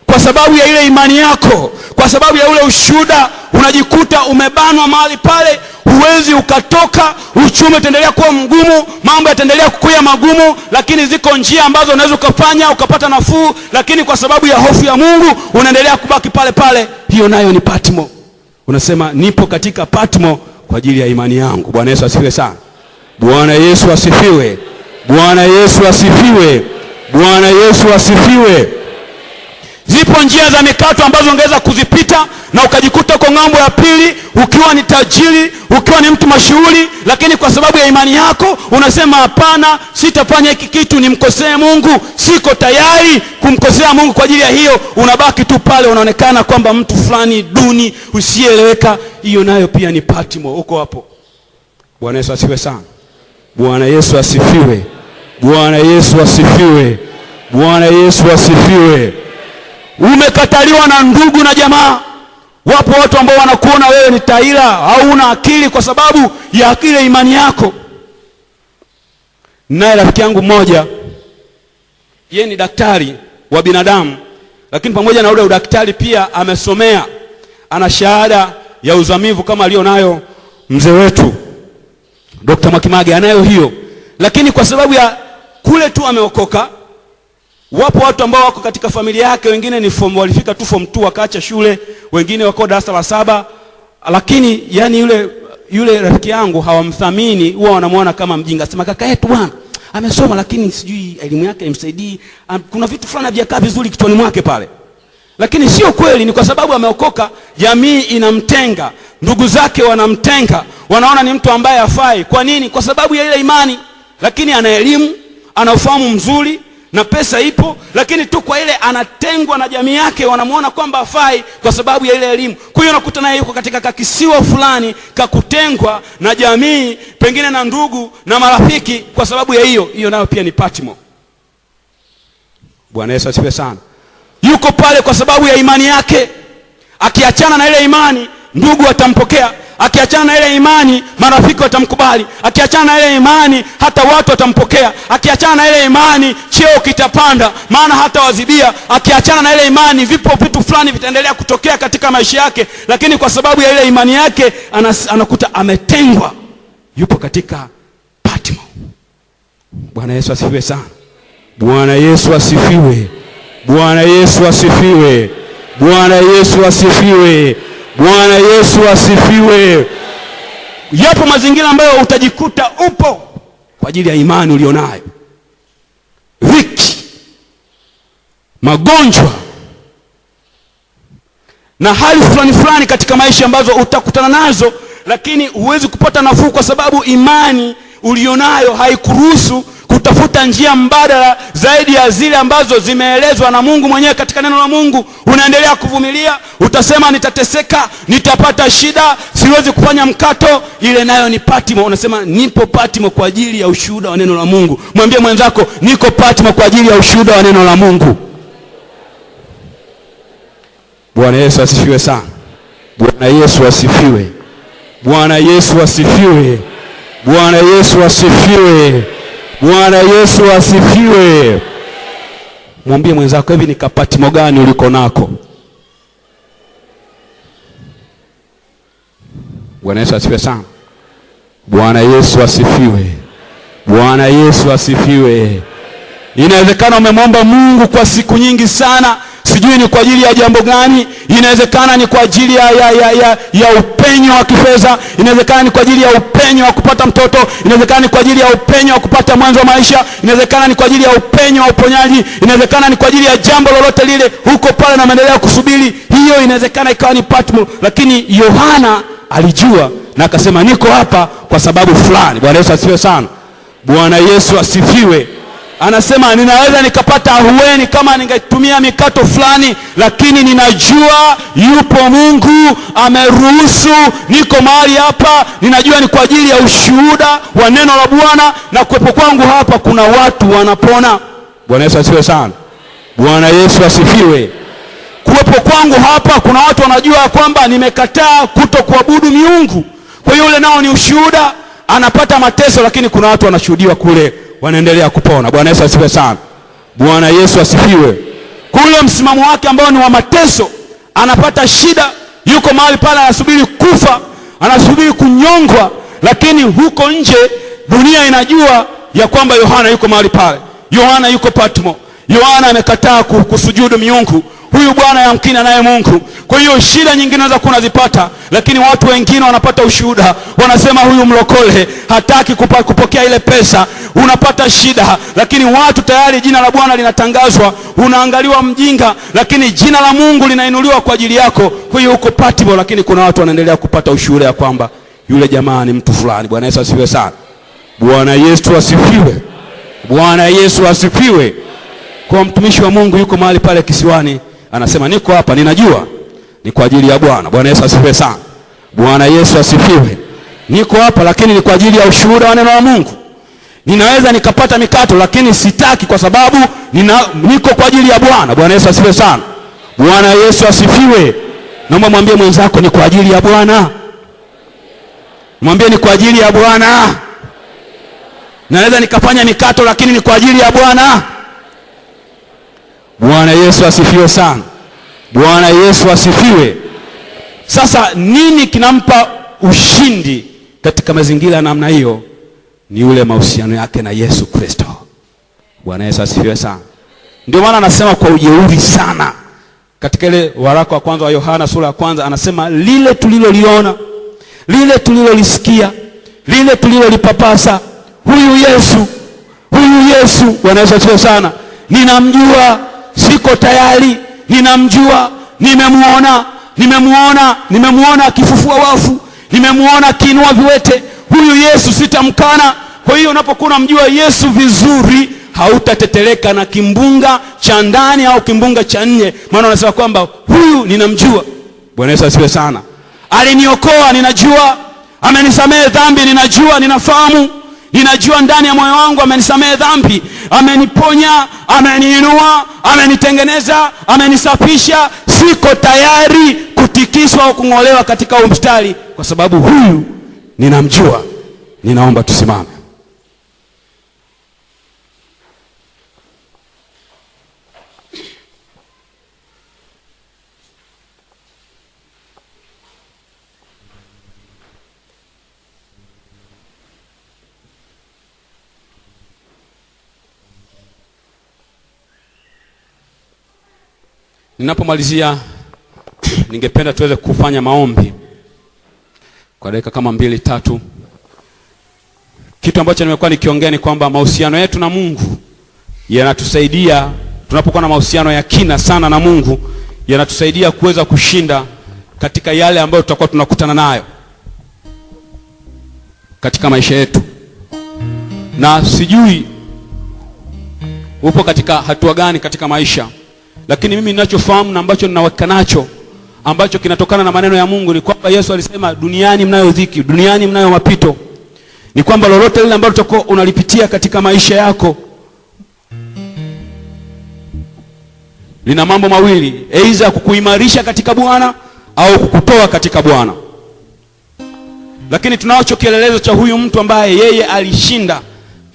Kwa sababu ya ile imani yako, kwa sababu ya ule ushuhuda, unajikuta umebanwa mahali pale, huwezi ukatoka, uchumi utaendelea kuwa mgumu, mambo yataendelea kukuwa magumu, lakini ziko njia ambazo unaweza ukafanya ukapata nafuu, lakini kwa sababu ya hofu ya Mungu unaendelea kubaki pale pale. Hiyo nayo ni Patmo. Unasema nipo katika Patmo kwa ajili ya imani yangu. Bwana Yesu asifiwe sana. Bwana Yesu asifiwe. Bwana Yesu asifiwe. Bwana Yesu asifiwe. Zipo njia za mikato ambazo ungeweza kuzipita na ukajikuta kwa ng'ambo ya pili ukiwa ni tajiri, ukiwa ni mtu mashuhuri, lakini kwa sababu ya imani yako unasema hapana, sitafanya hiki kitu nimkosee Mungu, siko tayari kumkosea Mungu. Kwa ajili ya hiyo unabaki tu pale, unaonekana kwamba mtu fulani duni, usieleweka. Hiyo nayo pia ni Patmo, uko hapo. Bwana Yesu asifiwe sana. Bwana Yesu asifiwe. Bwana Yesu asifiwe. Bwana Yesu asifiwe. Umekataliwa na ndugu na jamaa. Wapo watu ambao wanakuona wewe ni taila au una akili kwa sababu ya akili imani yako. Naye rafiki yangu mmoja, yeye ni daktari wa binadamu, lakini pamoja na ule udaktari pia amesomea, ana shahada ya uzamivu kama alionayo mzee wetu Dr. Mwakimage, anayo hiyo. Lakini kwa sababu ya kule tu ameokoka. Wapo watu ambao wako katika familia yake, wengine ni walifika tu form 2 wakaacha shule, wengine wako darasa la 7, lakini yani yule rafiki yangu hawamthamini, huwa wanamuona kama mjinga. Sema kaka yetu bwana amesoma lakini sijui elimu yake imsaidii, kuna vitu fulani havijakaa vizuri kichwani mwake pale. Lakini sio kweli, ni kwa sababu ameokoka. Jamii inamtenga, ndugu zake wanamtenga, wanaona ni mtu ambaye hafai. Kwa nini? Kwa sababu ya ile imani. Lakini ana elimu, ana ufahamu mzuri na pesa ipo, lakini tu kwa ile anatengwa na jamii yake, wanamuona kwamba hafai kwa sababu ya ile elimu. Kwa hiyo unakuta naye yuko katika kakisiwa fulani kakutengwa na jamii, pengine na ndugu na marafiki kwa sababu ya hiyo nayo pia ni Patmo. Bwana Yesu asifiwe sana. Yuko pale kwa sababu ya imani yake. Akiachana na ile imani, ndugu watampokea. Akiachana na ile imani, marafiki watamkubali. Akiachana na ile imani, hata watu watampokea. Akiachana na ile imani, cheo kitapanda, maana hata wazibia. Akiachana na ile imani, vipo vitu fulani vitaendelea kutokea katika maisha yake. Lakini kwa sababu ya ile imani yake, anakuta ametengwa. Yupo katika Patmo. Bwana Yesu asifiwe sana. Bwana Yesu asifiwe. Bwana Yesu asifiwe. Bwana Yesu asifiwe. Bwana Yesu asifiwe. Yapo mazingira ambayo utajikuta upo kwa ajili ya imani ulionayo. Dhiki, magonjwa na hali fulani katika maisha ambazo utakutana nazo, lakini huwezi kupata nafuu kwa sababu imani ulionayo haikuruhusu kutafuta njia mbadala zaidi ya zile ambazo zimeelezwa na Mungu mwenyewe katika neno la Mungu. Unaendelea kuvumilia, utasema nitateseka, nitapata shida, siwezi kufanya mkato. Ile nayo ni Patmo. Unasema nipo Patmo kwa ajili ya ushuhuda wa neno la Mungu. Mwambie mwenzako niko Patmo kwa ajili ya ushuhuda wa neno la Mungu. Bwana Yesu asifiwe sana. Bwana Yesu asifiwe. Bwana Yesu asifiwe. Bwana Yesu asifiwe. Bwana Yesu asifiwe. Mwambie mwenzako hivi, ni Patmo gani uliko nako? Bwana Yesu asifiwe sana. Bwana Yesu asifiwe. Bwana Yesu asifiwe. Inawezekana umemwomba Mungu kwa siku nyingi sana, sijui ni kwa ajili ya jambo gani. Inawezekana ni kwa ajili ya upenyo wa kifedha, inawezekana ni kwa ajili ya upenyo wa kupata mtoto, inawezekana ni kwa ajili ya upenyo wa kupata mwanzo wa maisha, inawezekana ni kwa ajili ya upenyo wa uponyaji, inawezekana ni kwa ajili ya jambo lolote lile. Huko pale na maendeleo kusubiri, hiyo inawezekana ikawa ni Patmo. Lakini Yohana alijua na akasema niko hapa kwa sababu fulani. Bwana Yesu asifiwe sana. Bwana Yesu asifiwe. Anasema ninaweza nikapata ahueni kama ningetumia mikato fulani, lakini ninajua yupo Mungu ameruhusu niko mahali hapa. Ninajua ni kwa ajili ya ushuhuda wa neno la Bwana, na kuwepo kwangu hapa kuna watu wanapona. Bwana Yesu asifiwe sana. Bwana Yesu asifiwe. Kuwepo kwangu hapa kuna watu wanajua kwamba nimekataa kutokuabudu miungu. Kwa hiyo ule nao ni ushuhuda. Anapata mateso, lakini kuna watu wanashuhudiwa kule wanaendelea kupona. Bwana Yesu asifiwe sana. Bwana Yesu asifiwe. Kule msimamo wake ambao ni wa mateso, anapata shida, yuko mahali pale anasubiri kufa, anasubiri kunyongwa, lakini huko nje dunia inajua ya kwamba Yohana yuko mahali pale. Yohana yuko Patmo. Yohana amekataa kusujudu miungu. Huyu bwana yamkini naye Mungu. Kwa hiyo shida nyingine unaweza kunazipata, lakini watu wengine wanapata ushuhuda. Wanasema huyu mlokole hataki kupokea ile pesa. Unapata shida, lakini watu tayari jina la Bwana linatangazwa. Unaangaliwa mjinga, lakini jina la Mungu linainuliwa kwa ajili yako. Kwa hiyo uko Patmo, lakini kuna watu wanaendelea kupata ushuhuda ya kwamba yule jamaa ni mtu fulani. Bwana Yesu asifiwe sana. Bwana Yesu asifiwe. Bwana Yesu asifiwe. Kwa mtumishi wa Mungu yuko mahali pale kisiwani, anasema niko hapa, ninajua ni kwa ajili ya Bwana. Bwana Yesu asifiwe sana. Bwana Yesu asifiwe. Niko hapa lakini ni kwa ajili ya ushuhuda wa neno la Mungu. Ninaweza nikapata mikato, lakini sitaki kwa sababu niko kwa ajili ya Bwana. Bwana Yesu asifiwe sana. Bwana Yesu asifiwe. Naomba mwambie mwenzako ni kwa ajili ya Bwana. Mwambie ni kwa ajili ya Bwana. Naweza nikafanya mikato, lakini ni kwa ajili ya Bwana. Bwana Yesu asifiwe sana. Bwana Yesu asifiwe. Sasa nini kinampa ushindi katika mazingira ya namna hiyo? Ni ule mahusiano yake na Yesu Kristo. Bwana Yesu asifiwe sana. Ndio maana anasema kwa ujeuri sana katika ile waraka wa kwanza wa Yohana sura ya kwanza, anasema lile tuliloliona, lile tulilolisikia, lile tulilolipapasa, huyu Yesu, Bwana Yesu asifiwe sana, ninamjua, siko tayari, ninamjua, nimemuona akifufua wafu, nimemuona akiinua viwete. Huyu Yesu sitamkana. Kwa hiyo unapokuwa unamjua Yesu vizuri, hautateteleka na kimbunga cha ndani au kimbunga cha nje, maana unasema kwamba huyu ninamjua. Bwana Yesu asifiwe sana. Aliniokoa, ninajua. Amenisamehe dhambi, ninajua, ninafahamu. Ninajua ndani ya moyo wangu amenisamehe dhambi, ameniponya, ameniinua, amenitengeneza, amenisafisha. Siko tayari kutikiswa au kung'olewa katika mstari, kwa sababu huyu ninamjua. Ninaomba tusimame. Ninapomalizia ningependa tuweze kufanya maombi kwa dakika kama 2-3. Kitu ambacho nimekuwa nikiongea ni kwamba mahusiano yetu na Mungu yanatusaidia. Tunapokuwa na mahusiano ya kina sana na Mungu, yanatusaidia kuweza kushinda katika yale ambayo tutakuwa tunakutana nayo katika maisha yetu. Na sijui upo katika hatua gani katika maisha, lakini mimi ninachofahamu na ambacho ninaweka nacho, ambacho kinatokana na maneno ya Mungu, ni kwamba Yesu alisema duniani mnayo dhiki, duniani mnayo mapito. Ni kwamba lolote lile ambalo utakuwa unalipitia katika maisha yako lina mambo mawili, aidha kukuimarisha katika Bwana au kukutoa katika Bwana. Lakini tunacho kielelezo cha huyu mtu ambaye yeye alishinda,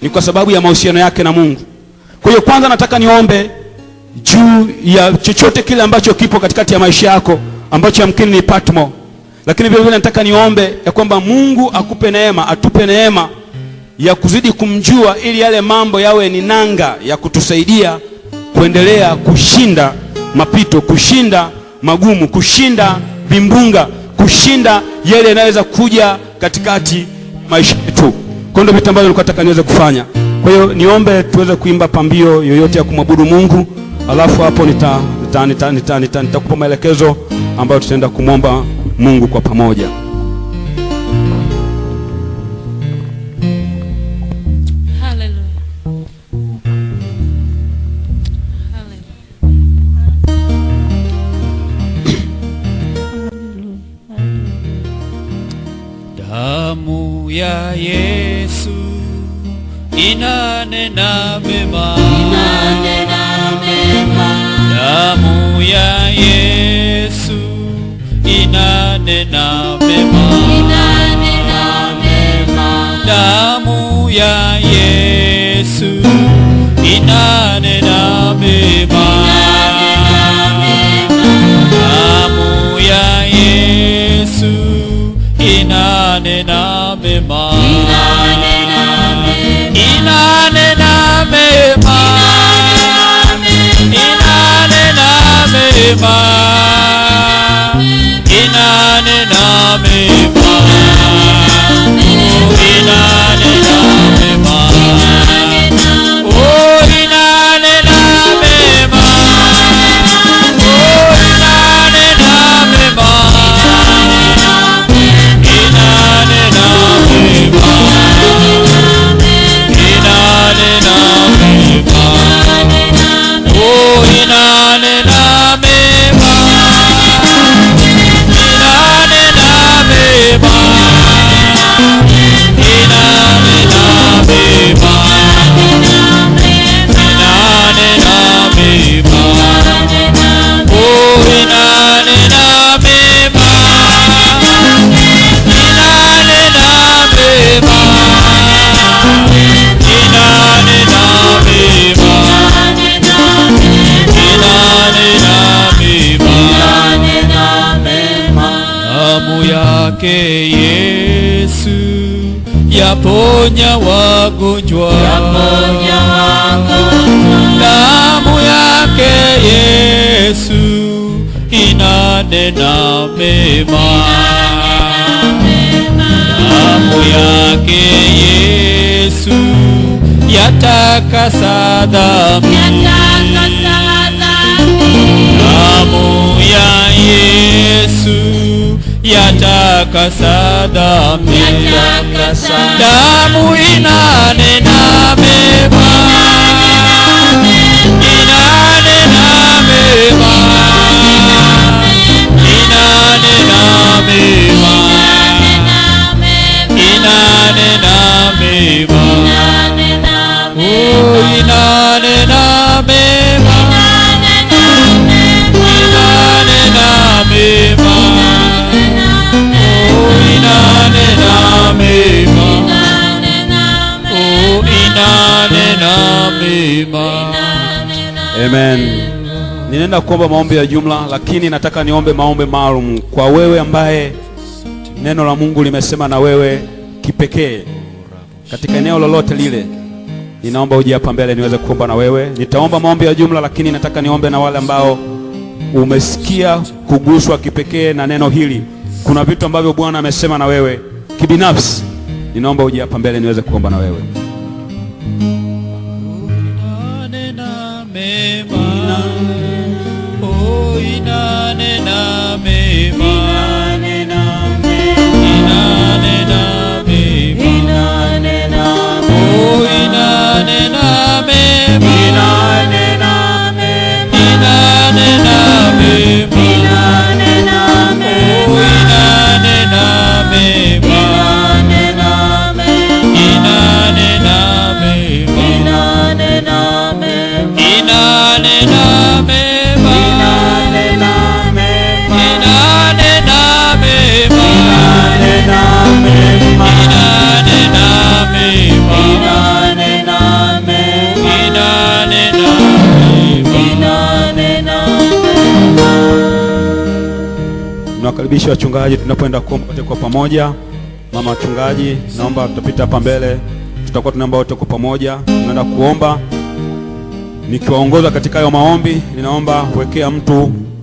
ni kwa sababu ya mahusiano yake na Mungu. Kwa hiyo kwanza nataka niombe juu ya chochote kile ambacho kipo katikati ya maisha yako ambacho yamkini ni Patmo. Lakini vile vile nataka niombe ya kwamba Mungu akupe neema, atupe neema ya kuzidi kumjua, ili yale mambo yawe ni nanga ya kutusaidia kuendelea kushinda mapito, kushinda magumu, kushinda vimbunga, kushinda yale yanaweza kuja katikati maisha yetu. Kwa ndio vitu ambavyo nilikuwa nataka niweze kufanya. Kwa hiyo niombe tuweze kuimba pambio yoyote ya kumwabudu Mungu, alafu hapo nitakupa maelekezo ambayo tutaenda kumwomba Mungu kwa pamoja. Hallelujah. Damu ya Yesu inanena mema, damu ya Yesu inanena mema, damu ya Yesu inanena mema, damu ya Yesu inanena mema, inanena mema, inanena mema, inanena mema, inanena mema, oh inanena mema, oh inanena mema, inanena mema, inanena mema, oh inanena mema, inanena yake Yesu yaponya wagonjwa, damu yake Yesu inanena mema, damu yake Yesu yatakasa dhambi, damu ya Yesu yatakasa dhambi, damu inanena mema, inanena mema, inanena mema, inanena mema, oh inanena mema, inanena mema, oh inanena mema, oh inanena mema. Amen. Ninaenda kuomba maombi ya jumla, lakini nataka niombe maombi maalum kwa wewe ambaye neno la Mungu limesema na wewe kipekee katika eneo lolote lile. Ninaomba uje hapa mbele niweze kuomba na wewe. Nitaomba maombi ya jumla, lakini nataka niombe na wale ambao umesikia kuguswa kipekee na neno hili. Kuna vitu ambavyo Bwana amesema na wewe kibinafsi. Ninaomba uje hapa mbele niweze kuomba na wewe. Inanena mema, oh inanena mema, inanena mema, oh inanena mema, inanena mema, inanena mema, oh inanena mema, inanena mema, inanena mema, inanena mema, inanena mema, Nawakaribisha wachungaji tunapoenda kuomba wote kwa pamoja. Mama wachungaji, naomba tutapita hapa mbele. Tutakuwa tunaomba wote kwa pamoja. Tunaenda kuomba. Nikiwaongoza katika hayo maombi, ninaomba wekea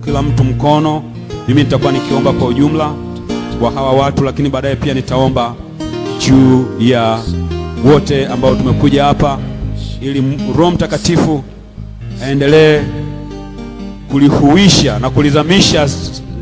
kila mtu mkono. Mimi nitakuwa nikiomba kwa ujumla wa hawa watu, lakini baadaye pia nitaomba juu ya wote ambao tumekuja hapa ili Roho Mtakatifu aendelee kulihuisha na kulizamisha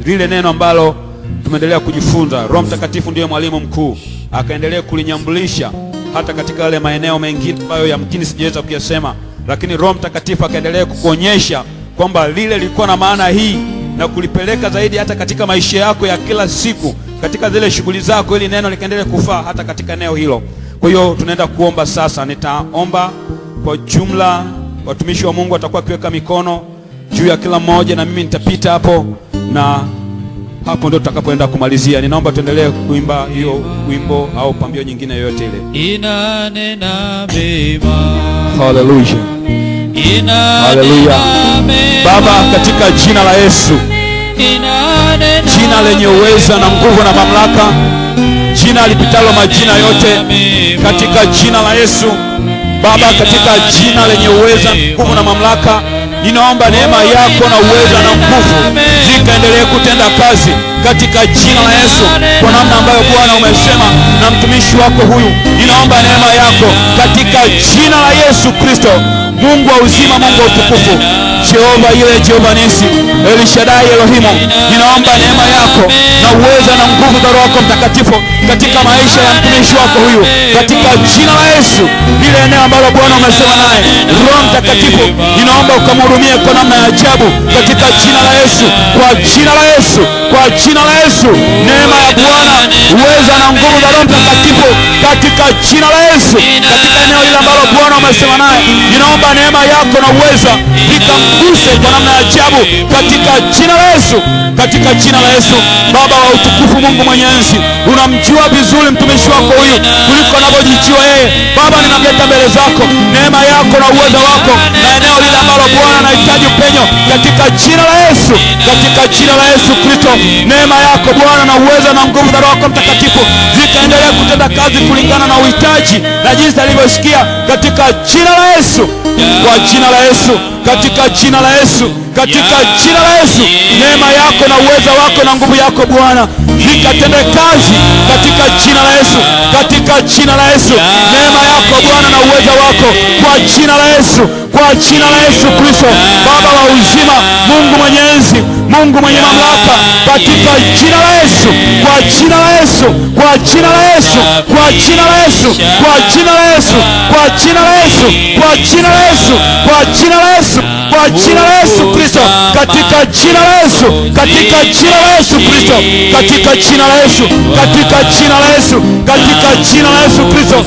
lile neno ambalo tumeendelea kujifunza. Roho Mtakatifu ndiye mwalimu mkuu, akaendelea kulinyambulisha hata katika yale maeneo mengine ambayo yamkini sijaweza kuyasema, lakini Roho Mtakatifu akaendelea kukuonyesha kwamba lile lilikuwa na maana hii na kulipeleka zaidi hata katika maisha yako ya kila siku, katika zile shughuli zako, ili neno likaendelee kufaa hata katika eneo hilo. Kwa hiyo tunaenda kuomba sasa. Nitaomba kwa jumla, watumishi wa Mungu watakuwa kiweka mikono juu ya kila mmoja, na mimi nitapita hapo, na hapo ndio tutakapoenda kumalizia. Ninaomba tuendelee kuimba hiyo wimbo au pambio nyingine yoyote ile. Inanena mema, Hallelujah. Hallelujah. Baba, katika jina la Yesu, jina lenye uweza na nguvu na mamlaka, jina lipitalo majina yote, katika jina la Yesu Baba, katika jina lenye uweza, nguvu na mamlaka, ninaomba neema yako na uweza na nguvu zikaendelee kutenda kazi katika jina la Yesu, kwa namna ambayo Bwana umesema na mtumishi wako huyu. Ninaomba neema yako katika jina la Yesu Kristo, Mungu wa uzima, Mungu wa utukufu, Jehova ile Jehova Nisi, El Shaddai Elohimu. Ninaomba neema yako na uweza na nguvu za Roho Mtakatifu katika maisha ya mtumishi wako huyu, katika jina la Yesu. Lile eneo ambalo Bwana umesema naye, Roho Mtakatifu, ninaomba ukamhurumie kwa namna ya ajabu katika jina la Yesu, kwa jina la Yesu, kwa jina la Yesu. Neema ya Bwana, uweza na nguvu za Roho Mtakatifu katika jina la Yesu, katika eneo lile ambalo Bwana umesema naye, ninaomba neema yako na uweza likamguse kwa namna ya ajabu katika jina la Yesu, katika jina la Yesu. Baba wa utukufu, Mungu Mwenyezi, unamjua vizuri mtumishi wako huyu kuliko anavyojijua yeye. Baba, ninamleta mbele zako, neema yako na uweza wako na eneo lile ambalo Bwana anahitaji upenyo katika jina la Yesu, katika jina la Yesu Kristo. Neema yako Bwana na uwezo na nguvu za Roho Mtakatifu zikaendelea kutenda kazi kulingana na uhitaji na jinsi alivyosikia, katika jina la Yesu, kwa jina la Yesu, katika jina la Yesu, katika jina la Yesu. Neema yako na uwezo wako na nguvu yako Bwana vikatende kazi katika jina la Yesu, katika jina la Yesu. Neema yako Bwana na uwezo wako kwa jina la Yesu, kwa jina la Yesu Kristo, Baba wa uzima, Mungu mwenyezi, Mungu mwenye mamlaka, katika jina la Yesu, kwa jina la Yesu, kwa jina la Yesu, kwa jina la Yesu, kwa jina la Yesu, kwa jina la Yesu, kwa jina la Yesu, kwa jina la Yesu, kwa jina la Yesu Kristo, katika jina la Yesu, katika jina la Yesu Kristo, katika jina la Yesu, katika jina la Yesu, katika jina la Yesu Kristo,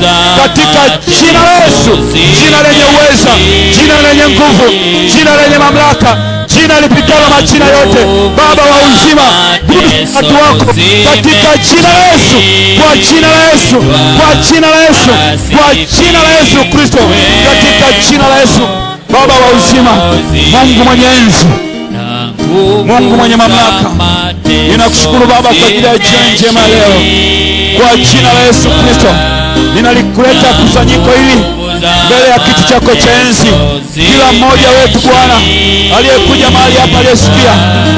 katika jina la Yesu, jina lenye uweza, jina lenye nguvu, jina lenye mamlaka, jina lipitalo majina yote, Baba wa uzima, watu wako, katika jina la Yesu, kwa jina la Yesu, kwa jina la Yesu, kwa jina la Yesu Kristo, katika jina la Yesu, Baba wa uzima, Mungu mwenye enzi, Mungu mwenye mamlaka, ninakushukuru Baba kwa ajili ya jioni njema leo. Kwa jina la Yesu Kristo ninalikuleta kusanyiko hili mbele ya kiti chako cha enzi. Kila mmoja wetu Bwana aliyekuja mahali hapa, aliyesikia,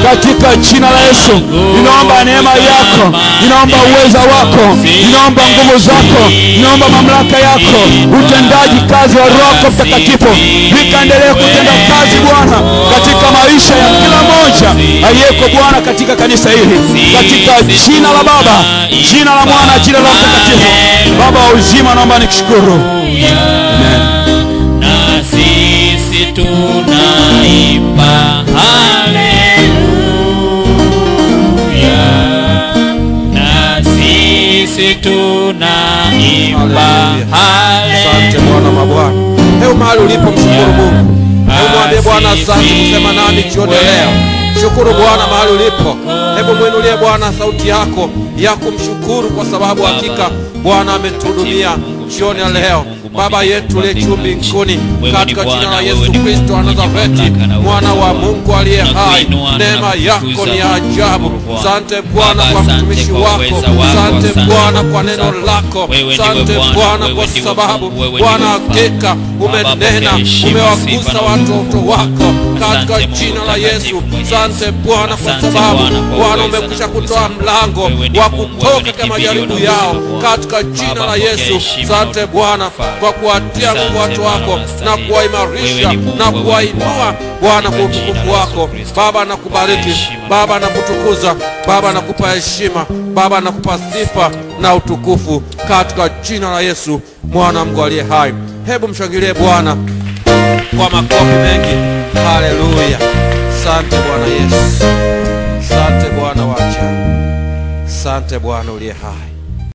katika jina la Yesu ninaomba neema yako, ninaomba uweza wako, ninaomba nguvu zako, ninaomba mamlaka yako, utendaji kazi wa Roho Mtakatifu vikaendelee kutenda kazi Bwana katika maisha ya kila mmoja aliyeko Bwana katika kanisa hili, katika jina la Baba, jina la Mwana, jina la Roho Mtakatifu. Baba wa uzima, naomba nikushukuru. Amen. Na sisi tunaimba haleluya, na sisi tunaimba haleluya. Asante Bwana mabwana. Hebu mahali ulipo mshukuru Mungu. Hebu mwambie Bwana asante kusema nami jioni leo. Shukuru Bwana mahali ulipo. Hebu mwinulie Bwana sauti yako ya kumshukuru, kwa sababu hakika Bwana ametuhudumia jioni ya leo. Baba yetu uliye juu mbinguni, katika jina la Yesu Kristo wa Nazareti, mwana wa Mungu aliye hai, neema yako ni ya ajabu. Asante Bwana kwa mtumishi wako, asante Bwana kwa neno lako, asante Bwana kwa sababu Bwana hakika umenena, umewagusa watoto wako katika jina la Yesu. Asante Bwana kwa sababu Bwana umekwisha kutoa mlango wa kutoka katika majaribu yao katika jina la Yesu. Asante Bwana kwa kuwatia nguvu watu wako na kuwaimarisha na kuwainua Bwana kwa utukufu wako. Baba nakubariki, Baba nakutukuza, Baba nakupa heshima, Baba nakupa sifa na utukufu katika jina la Yesu, mwana wa Mungu aliye hai. Hebu mshangilie Bwana kwa makofi mengi. Haleluya. Asante Bwana Yesu. Asante Bwana wa ajabu. Asante Bwana uliye hai.